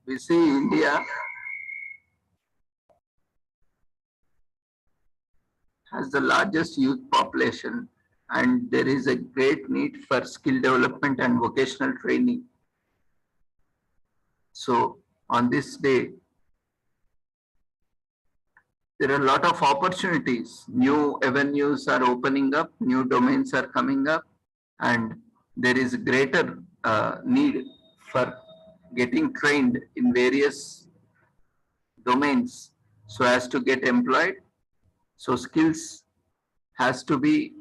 S1: We see India has the largest youth population, and there is a great need for skill development and vocational training. So on this day, there are a lot of opportunities. New avenues are opening up, new domains are coming up, and there is greater need for getting trained in various domains so as to get employed. So skills has to be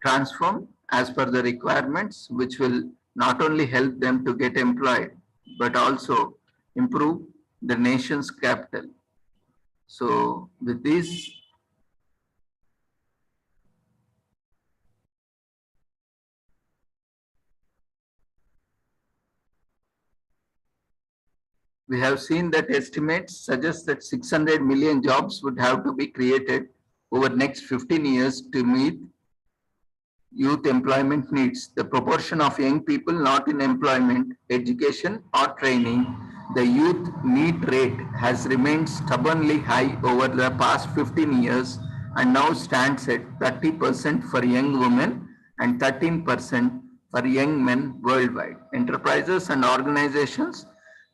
S1: transformed as per the requirements, which will not only help them to get employed, but also improve the nation's capital. So with this, we have seen that estimates suggest that 600 million jobs would have to be created over next 15 years to meet youth employment needs. The proportion of young people not in employment, education or training, the youth need rate has remained stubbornly high over the past 15 years and now stands at 30% for young women and 13% for young men worldwide. Enterprises and organizations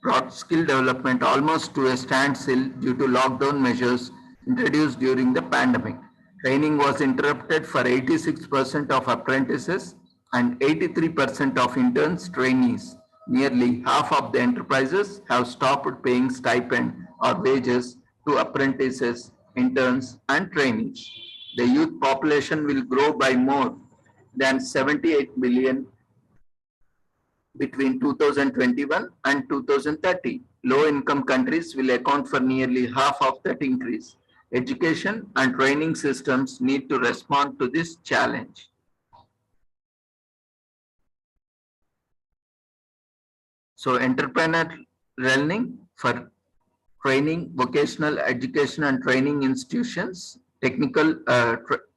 S1: brought skill development almost to a standstill due to lockdown measures introduced during the pandemic. Training was interrupted for 86% of apprentices and 83% of interns trainees. Nearly half of the enterprises have stopped paying stipend or wages to apprentices, interns, and trainees. The youth population will grow by more than 78 million between 2021 and 2030. Low-income countries will account for nearly half of that increase. Education and training systems need to respond to this challenge. So entrepreneur learning for training, vocational education and training institutions, technical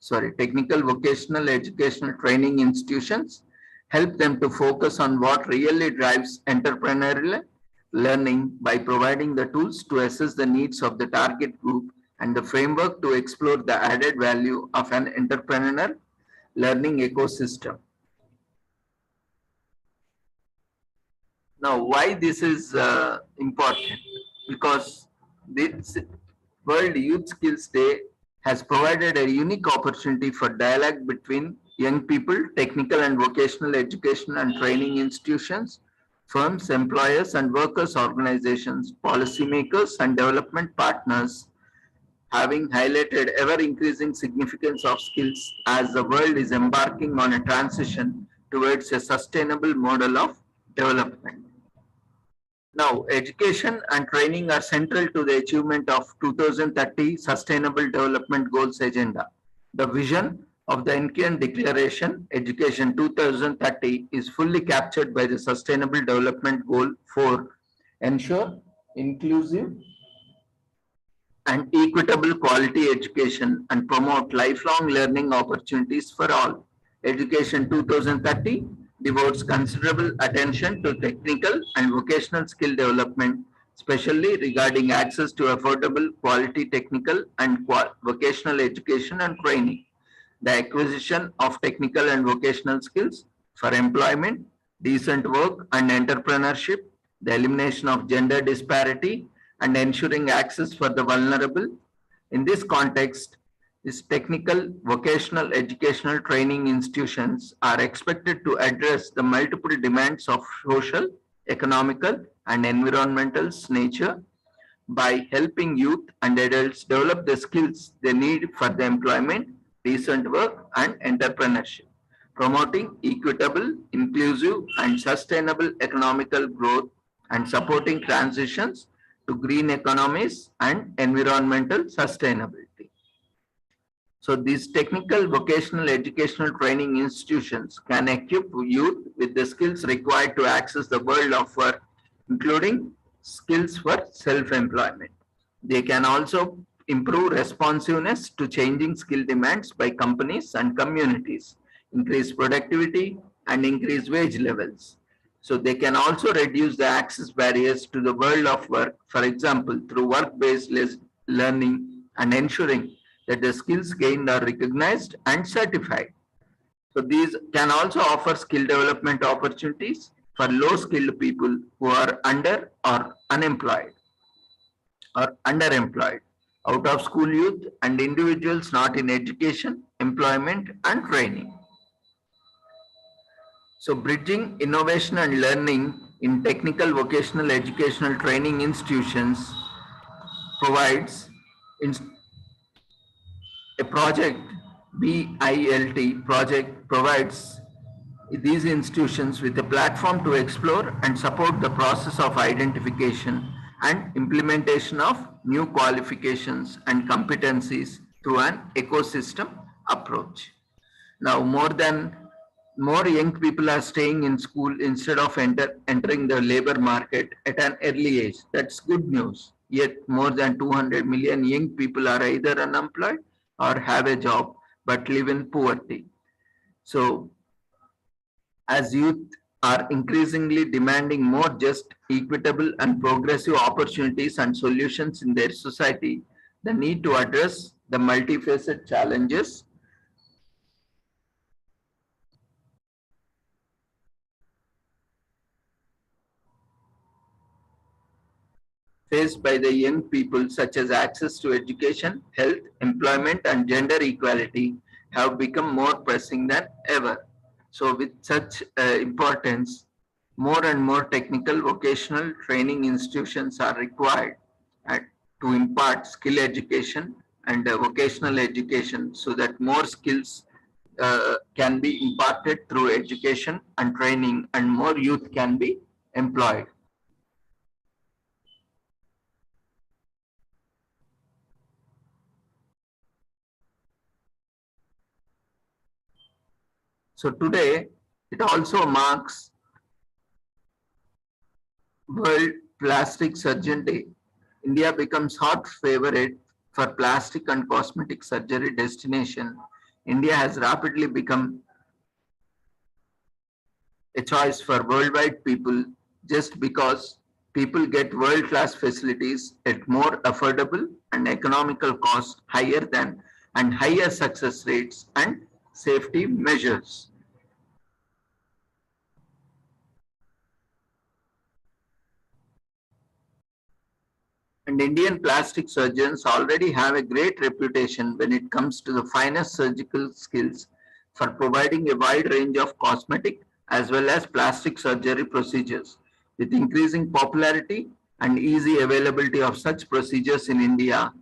S1: vocational educational training institutions help them to focus on what really drives entrepreneurial learning by providing the tools to assess the needs of the target group and the framework to explore the added value of an entrepreneurial learning ecosystem. Now, why this is important? Because this World Youth Skills Day has provided a unique opportunity for dialogue between young people, technical and vocational education and training institutions, firms, employers and workers organizations, policymakers and development partners, having highlighted ever-increasing significance of skills as the world is embarking on a transition towards a sustainable model of development. Now, education and training are central to the achievement of 2030 Sustainable Development Goals Agenda. The vision of the UN Declaration, Education 2030, is fully captured by the Sustainable Development Goal 4, ensure inclusive and equitable quality education and promote lifelong learning opportunities for all. Education 2030 devotes considerable attention to technical and vocational skill development, especially regarding access to affordable quality technical and vocational education and training, the acquisition of technical and vocational skills for employment, decent work and entrepreneurship, the elimination of gender disparity, and ensuring access for the vulnerable. In this context, these technical vocational educational training institutions are expected to address the multiple demands of social, economical, and environmental nature by helping youth and adults develop the skills they need for the employment, decent work, and entrepreneurship, promoting equitable, inclusive, and sustainable economical growth and supporting transitions to green economies and environmental sustainability. So these technical vocational educational training institutions can equip youth with the skills required to access the world of work, including skills for self-employment. They can also improve responsiveness to changing skill demands by companies and communities, increase productivity and increase wage levels. So they can also reduce the access barriers to the world of work, for example, through work-based learning and ensuring that the skills gained are recognized and certified. So these can also offer skill development opportunities for low-skilled people who are under or unemployed or underemployed, out of school youth and individuals not in education, employment and training. So bridging innovation and learning in technical vocational educational training institutions provides a project, BILT project provides these institutions with a platform to explore and support the process of identification and implementation of new qualifications and competencies through an ecosystem approach. Now, more young people are staying in school instead of entering the labor market at an early age. That's good news. Yet more than 200 million young people are either unemployed or have a job but live in poverty. So as youth are increasingly demanding more just, equitable and progressive opportunities and solutions in their society, the need to address the multifaceted challenges faced by the young people, such as access to education, health, employment, and gender equality, have become more pressing than ever. So, with such importance, more and more technical vocational training institutions are required to impart skill education and vocational education so that more skills can be imparted through education and training and more youth can be employed. So today, it also marks World Plastic Surgeon Day. India becomes hot favorite for plastic and cosmetic surgery destination. India has rapidly become a choice for worldwide people just because people get world-class facilities at more affordable and economical cost higher than and higher success rates and safety measures. And Indian plastic surgeons already have a great reputation when it comes to the finest surgical skills for providing a wide range of cosmetic as well as plastic surgery procedures. With increasing popularity and easy availability of such procedures in India,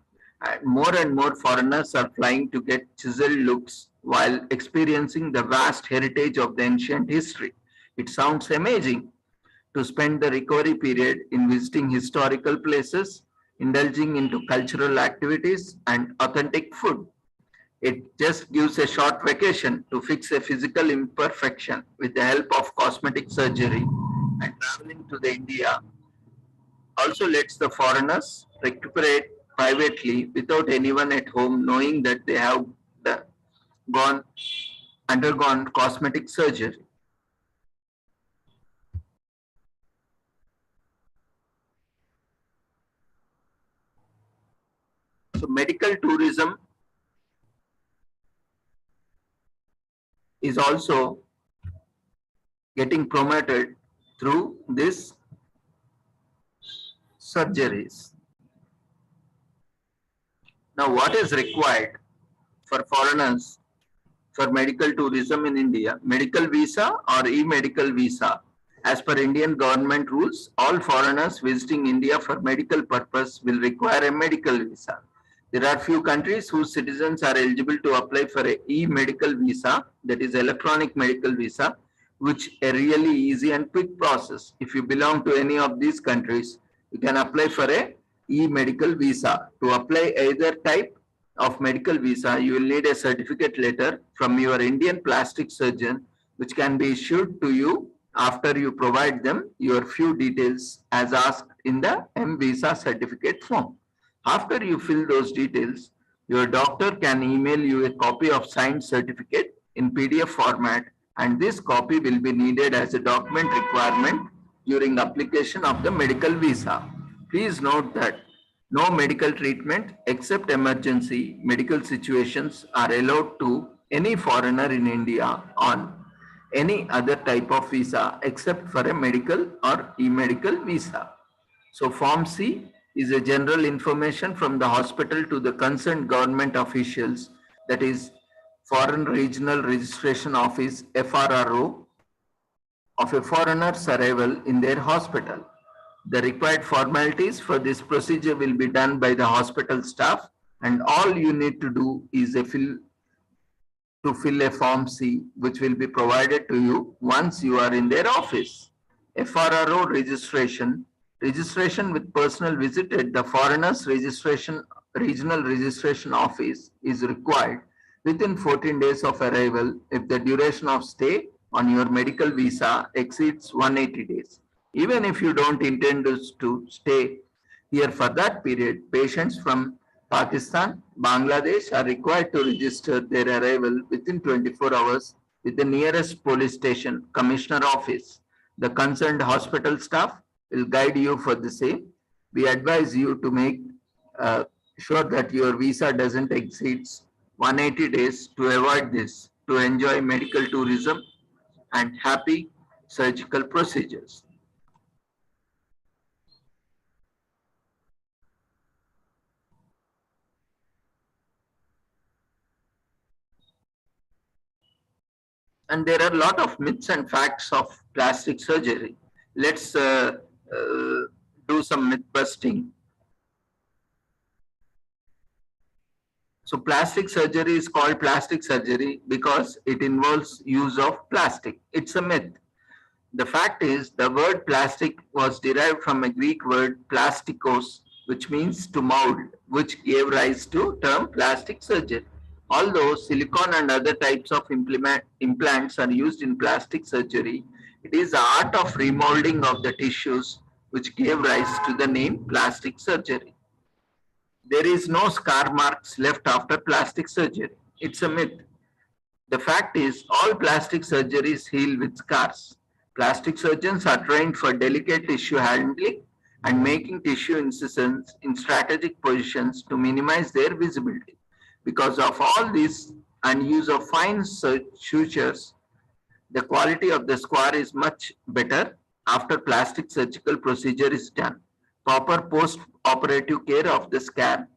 S1: and more foreigners are flying to get chiseled looks while experiencing the vast heritage of the ancient history. It sounds amazing to spend the recovery period in visiting historical places, indulging into cultural activities and authentic food. It just gives a short vacation to fix a physical imperfection with the help of cosmetic surgery, and traveling to the India also lets the foreigners recuperate privately without anyone at home knowing that they have gone undergone cosmetic surgery. So medical tourism is also getting promoted through these surgeries. Now, what is required for foreigners for medical tourism in India? Medical visa or e-medical visa? As per Indian government rules, all foreigners visiting India for medical purpose will require a medical visa. There are few countries whose citizens are eligible to apply for a e-medical visa, that is electronic medical visa, which a really easy and quick process. If you belong to any of these countries, you can apply for a e-medical visa. To apply either type of medical visa, you will need a certificate letter from your Indian plastic surgeon, which can be issued to you after you provide them your few details as asked in the M-Visa certificate form. After you fill those details, your doctor can email you a copy of signed certificate in PDF format, and this copy will be needed as a document requirement during application of the medical visa. Please note that no medical treatment except emergency medical situations are allowed to any foreigner in India on any other type of visa except for a medical or e-medical visa. So Form C is a general information from the hospital to the concerned government officials, that is Foreign Regional Registration Office, FRRO, of a foreigner's arrival in their hospital. The required formalities for this procedure will be done by the hospital staff, and all you need to do is fill a Form C, which will be provided to you once you are in their office. FRRO registration with personal visit at the foreigners regional registration office is required within 14 days of arrival if the duration of stay on your medical visa exceeds 180 days. Even if you don't intend to stay here for that period, patients from Pakistan, Bangladesh are required to register their arrival within 24 hours with the nearest police station, commissioner office. The concerned hospital staff will guide you for the same. We advise you to make sure that your visa doesn't exceed 180 days to avoid this, to enjoy medical tourism and happy surgical procedures. And there are a lot of myths and facts of plastic surgery. Let's do some myth busting. So plastic surgery is called plastic surgery because it involves use of plastic. It's a myth. The fact is the word plastic was derived from a Greek word plastikos, which means to mold, which gave rise to term plastic surgery. Although silicone and other types of implants are used in plastic surgery, it is the art of remolding of the tissues which gave rise to the name plastic surgery. There is no scar marks left after plastic surgery. It's a myth. The fact is all plastic surgeries heal with scars. Plastic surgeons are trained for delicate tissue handling and making tissue incisions in strategic positions to minimize their visibility. Because of all this and use of fine sutures, the quality of the scar is much better after plastic surgical procedure is done. Proper post-operative care of the scar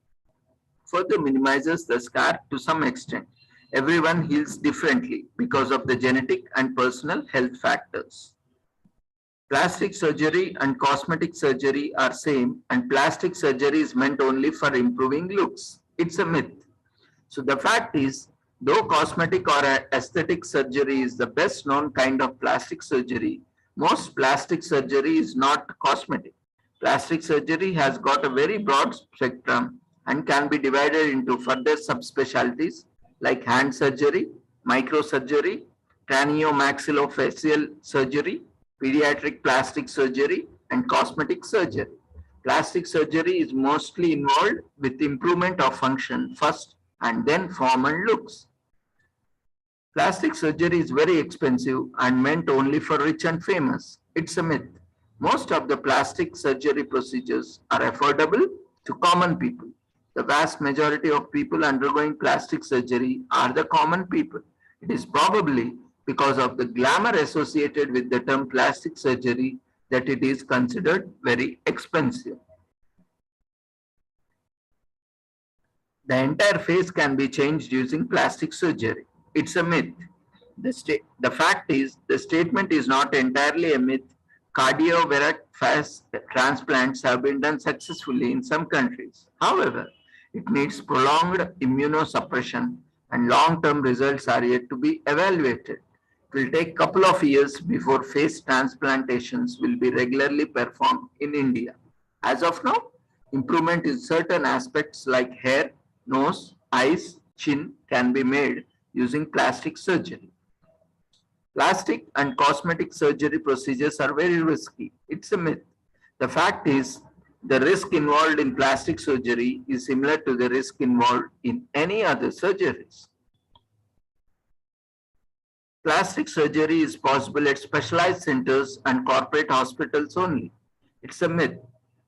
S1: further minimizes the scar to some extent. Everyone heals differently because of the genetic and personal health factors. Plastic surgery and cosmetic surgery are same, and plastic surgery is meant only for improving looks. It's a myth. So the fact is, though cosmetic or aesthetic surgery is the best known kind of plastic surgery, most plastic surgery is not cosmetic. Plastic surgery has got a very broad spectrum and can be divided into further subspecialties like hand surgery, microsurgery, craniomaxillofacial surgery, pediatric plastic surgery, and cosmetic surgery. Plastic surgery is mostly involved with improvement of function first and then form and looks. Plastic surgery is very expensive and meant only for rich and famous. It's a myth. Most of the plastic surgery procedures are affordable to common people. The vast majority of people undergoing plastic surgery are the common people. It is probably because of the glamour associated with the term plastic surgery that it is considered very expensive. The entire face can be changed using plastic surgery. It's a myth. The fact is, the statement is not entirely a myth. Cardiovascular face transplants have been done successfully in some countries. However, it needs prolonged immunosuppression and long-term results are yet to be evaluated. It will take a couple of years before face transplantations will be regularly performed in India. As of now, improvement in certain aspects like hair, nose, eyes, chin can be made using plastic surgery. Plastic and cosmetic surgery procedures are very risky. It's a myth. The fact is, the risk involved in plastic surgery is similar to the risk involved in any other surgeries. Plastic surgery is possible at specialized centers and corporate hospitals only. It's a myth.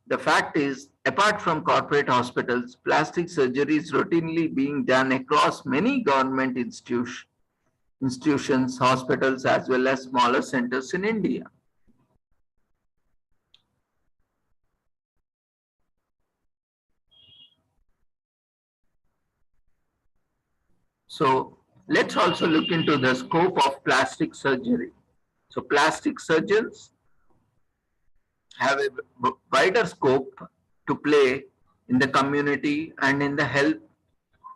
S1: The fact is, apart from corporate hospitals, plastic surgery is routinely being done across many government institutions, hospitals, as well as smaller centers in India. So let's also look into the scope of plastic surgery. So plastic surgeons have a wider scope to play in the community and in the health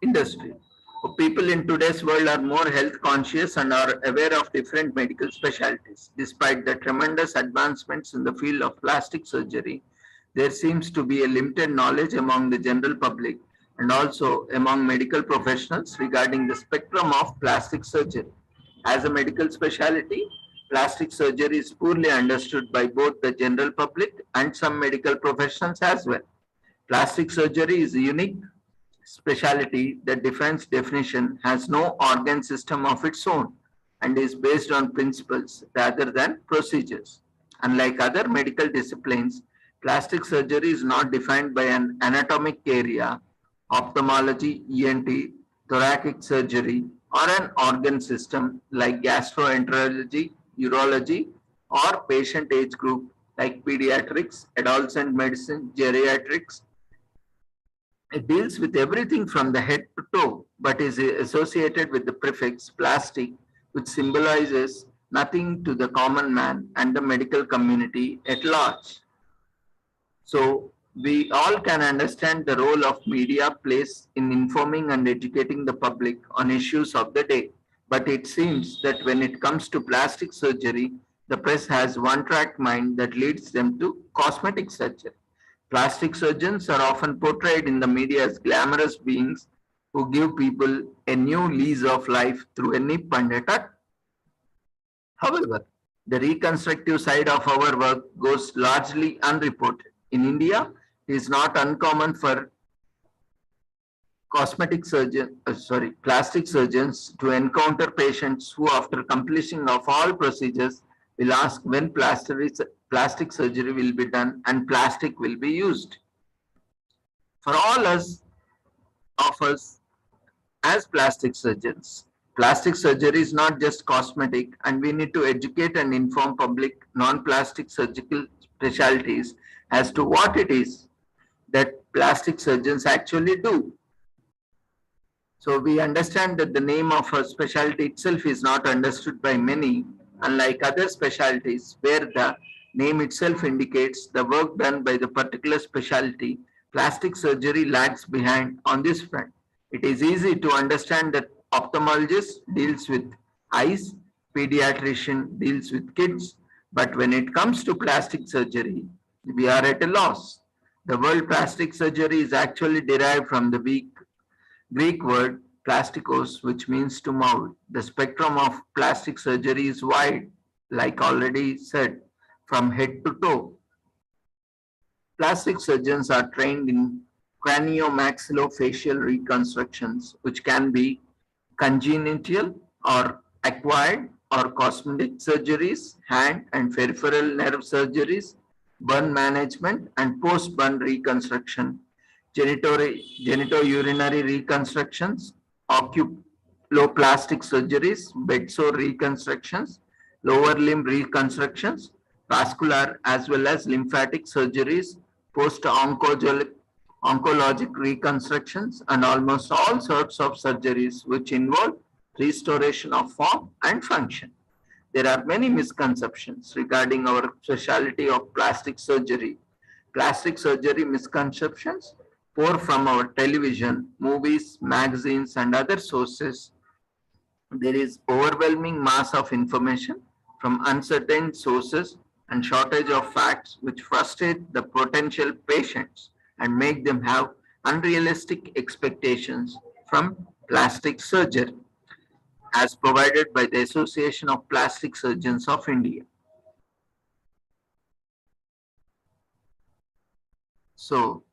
S1: industry. So people in today's world are more health conscious and are aware of different medical specialties. Despite the tremendous advancements in the field of plastic surgery, there seems to be a limited knowledge among the general public and also among medical professionals regarding the spectrum of plastic surgery. As a medical specialty, plastic surgery is poorly understood by both the general public and some medical professionals as well. Plastic surgery is a unique specialty that defines definition, has no organ system of its own, and is based on principles rather than procedures. Unlike other medical disciplines, plastic surgery is not defined by an anatomic area, ophthalmology, ENT, thoracic surgery, or an organ system like gastroenterology, urology, or patient age group like pediatrics, adolescent medicine, geriatrics. It deals with everything from the head to toe, but is associated with the prefix plastic, which symbolizes nothing to the common man and the medical community at large. So we all can understand the role of media plays in informing and educating the public on issues of the day. But it seems that when it comes to plastic surgery, the press has one-track mind that leads them to cosmetic surgery. Plastic surgeons are often portrayed in the media as glamorous beings who give people a new lease of life through a nip and a tuck. However, the reconstructive side of our work goes largely unreported. In India, it is not uncommon for plastic surgeons to encounter patients who, after completion of all procedures, will ask when plastic surgery will be done and plastic will be used. For all of us as plastic surgeons, plastic surgery is not just cosmetic, and we need to educate and inform public non-plastic surgical specialties as to what it is that plastic surgeons actually do. So we understand that the name of a specialty itself is not understood by many, unlike other specialties where the name itself indicates the work done by the particular specialty. Plastic surgery lags behind on this front. It is easy to understand that ophthalmologist deals with eyes, pediatrician deals with kids, but when it comes to plastic surgery, we are at a loss. The word plastic surgery is actually derived from the Greek word plastikos, which means to mold. The spectrum of plastic surgery is wide, like already said, from head to toe. Plastic surgeons are trained in craniomaxillofacial reconstructions, which can be congenital or acquired, or cosmetic surgeries, hand and peripheral nerve surgeries, burn management and post-burn reconstruction, genitourinary reconstructions, oculoplastic surgeries, bedsore reconstructions, lower limb reconstructions, vascular as well as lymphatic surgeries, post-oncologic reconstructions, and almost all sorts of surgeries which involve restoration of form and function. There are many misconceptions regarding our specialty of plastic surgery. Plastic surgery misconceptions pour from our television, movies, magazines, and other sources. There is overwhelming mass of information from uncertain sources and shortage of facts which frustrate the potential patients and make them have unrealistic expectations from plastic surgery, as provided by the Association of Plastic Surgeons of India. So,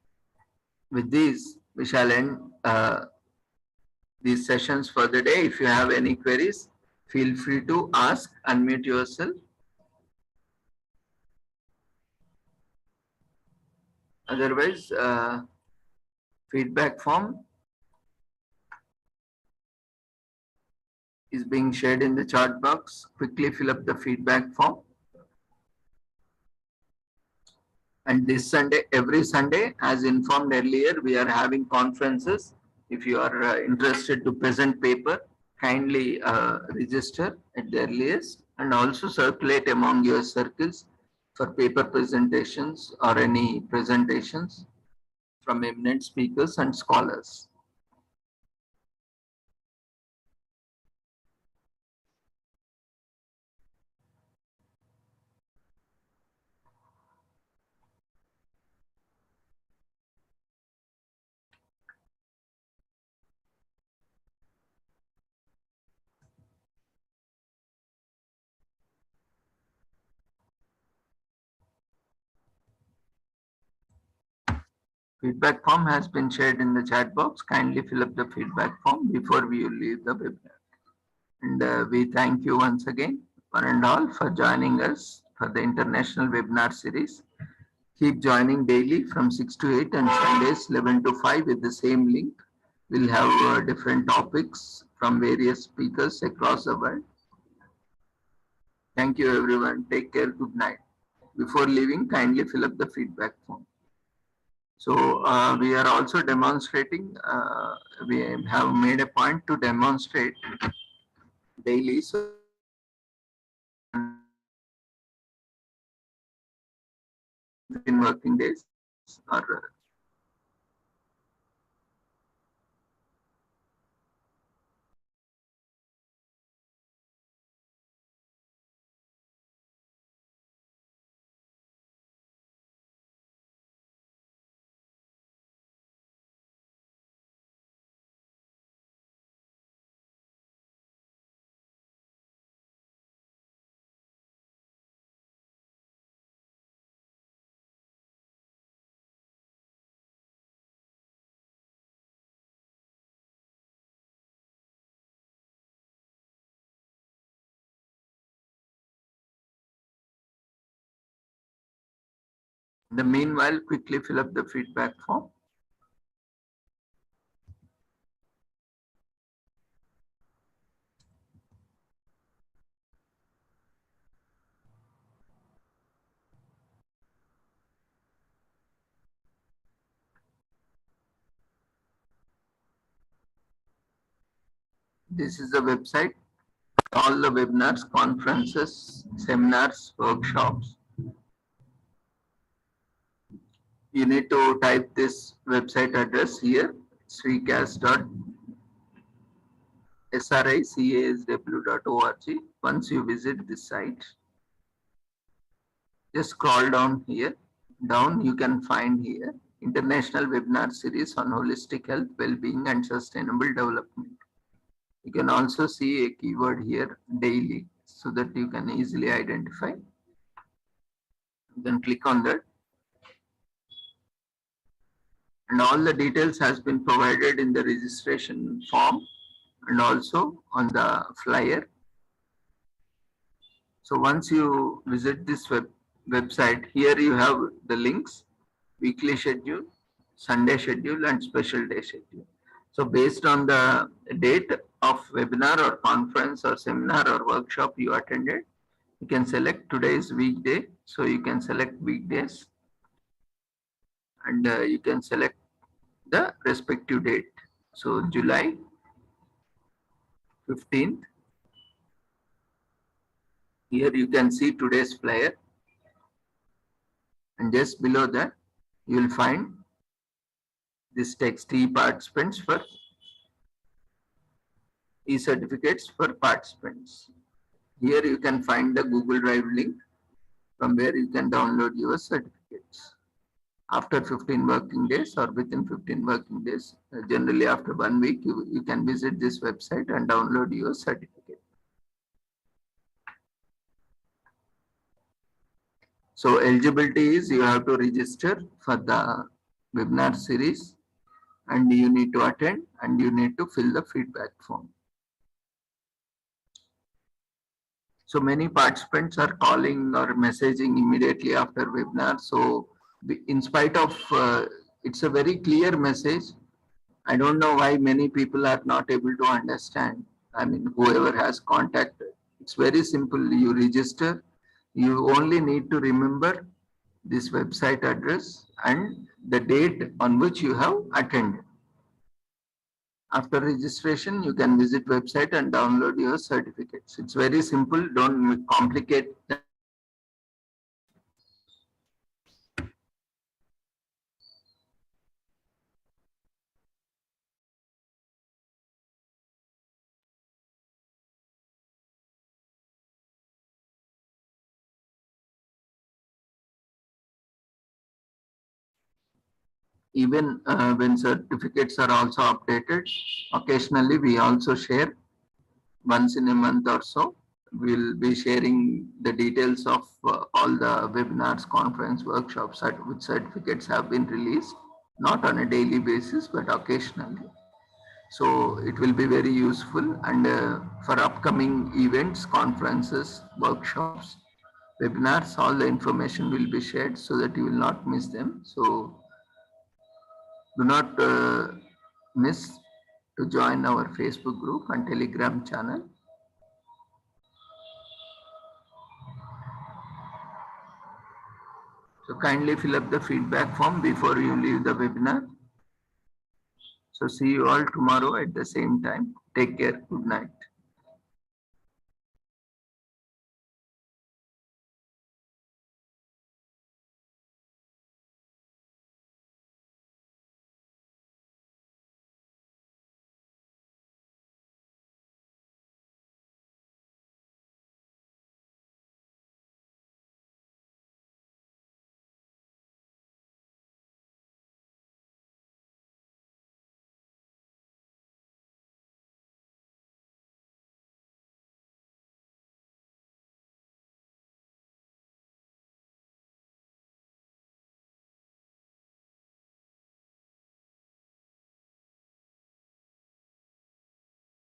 S1: with this, we shall end these sessions for the day. If you have any queries, feel free to ask, unmute yourself. Otherwise, feedback form is being shared in the chat box. Quickly fill up the feedback form. And this Sunday, every Sunday, as informed earlier, we are having conferences. If you are interested to present paper, kindly register at the earliest. and also circulate among your circles for paper presentations or any presentations from eminent speakers and scholars. Feedback form has been shared in the chat box. Kindly fill up the feedback form before we leave the webinar. And we thank you once again, one and all, for joining us for the international webinar series. Keep joining daily from 6 to 8 and Sundays 11 to 5 with the same link. We'll have different topics from various speakers across the world. Thank you, everyone. Take care. Good night. Before leaving, kindly fill up the feedback form. So we are also demonstrating, we have made a point to demonstrate daily. So in working days or in the meanwhile, quickly fill up the feedback form. This is the website, all the webinars, conferences, seminars, workshops. You need to type this website address here, sricasw.org. Once you visit this site, just scroll down here. Down you can find here International Webinar Series on Holistic Health, Well-being and Sustainable Development. You can also see a keyword here, daily, so that you can easily identify. You can click on that. And all the details has been provided in the registration form and also on the flyer. So once you visit this website, here you have the links, weekly schedule, Sunday schedule and special day schedule. So based on the date of webinar or conference or seminar or workshop you attended, you can select today's weekday. So you can select weekdays and you can select the respective date. So July 15th. Here you can see today's flyer. And just below that, you will find this text e-participants for e-certificates for participants. Here you can find the Google Drive link from where you can download your certificates. After 15 working days or within 15 working days, generally after 1 week, you can visit this website and download your certificate. So eligibility is you have to register for the webinar series and you need to attend and you need to fill the feedback form. So many participants are calling or messaging immediately after webinar. So in spite of, it's a very clear message. I don't know why many people are not able to understand. I mean, whoever has contacted, it's very simple. You register, you only need to remember this website address and the date on which you have attended. After registration, you can visit website and download your certificates. It's very simple. Don't complicate. Even when certificates are also updated, occasionally we also share once in a month or so. We'll be sharing the details of all the webinars, conference, workshops which certificates have been released, not on a daily basis, but occasionally. So it will be very useful, and for upcoming events, conferences, workshops, webinars, all the information will be shared so that you will not miss them. So do not miss to join our Facebook group and Telegram channel. So kindly fill up the feedback form before you leave the webinar. So see you all tomorrow at the same time. Take care. Good night.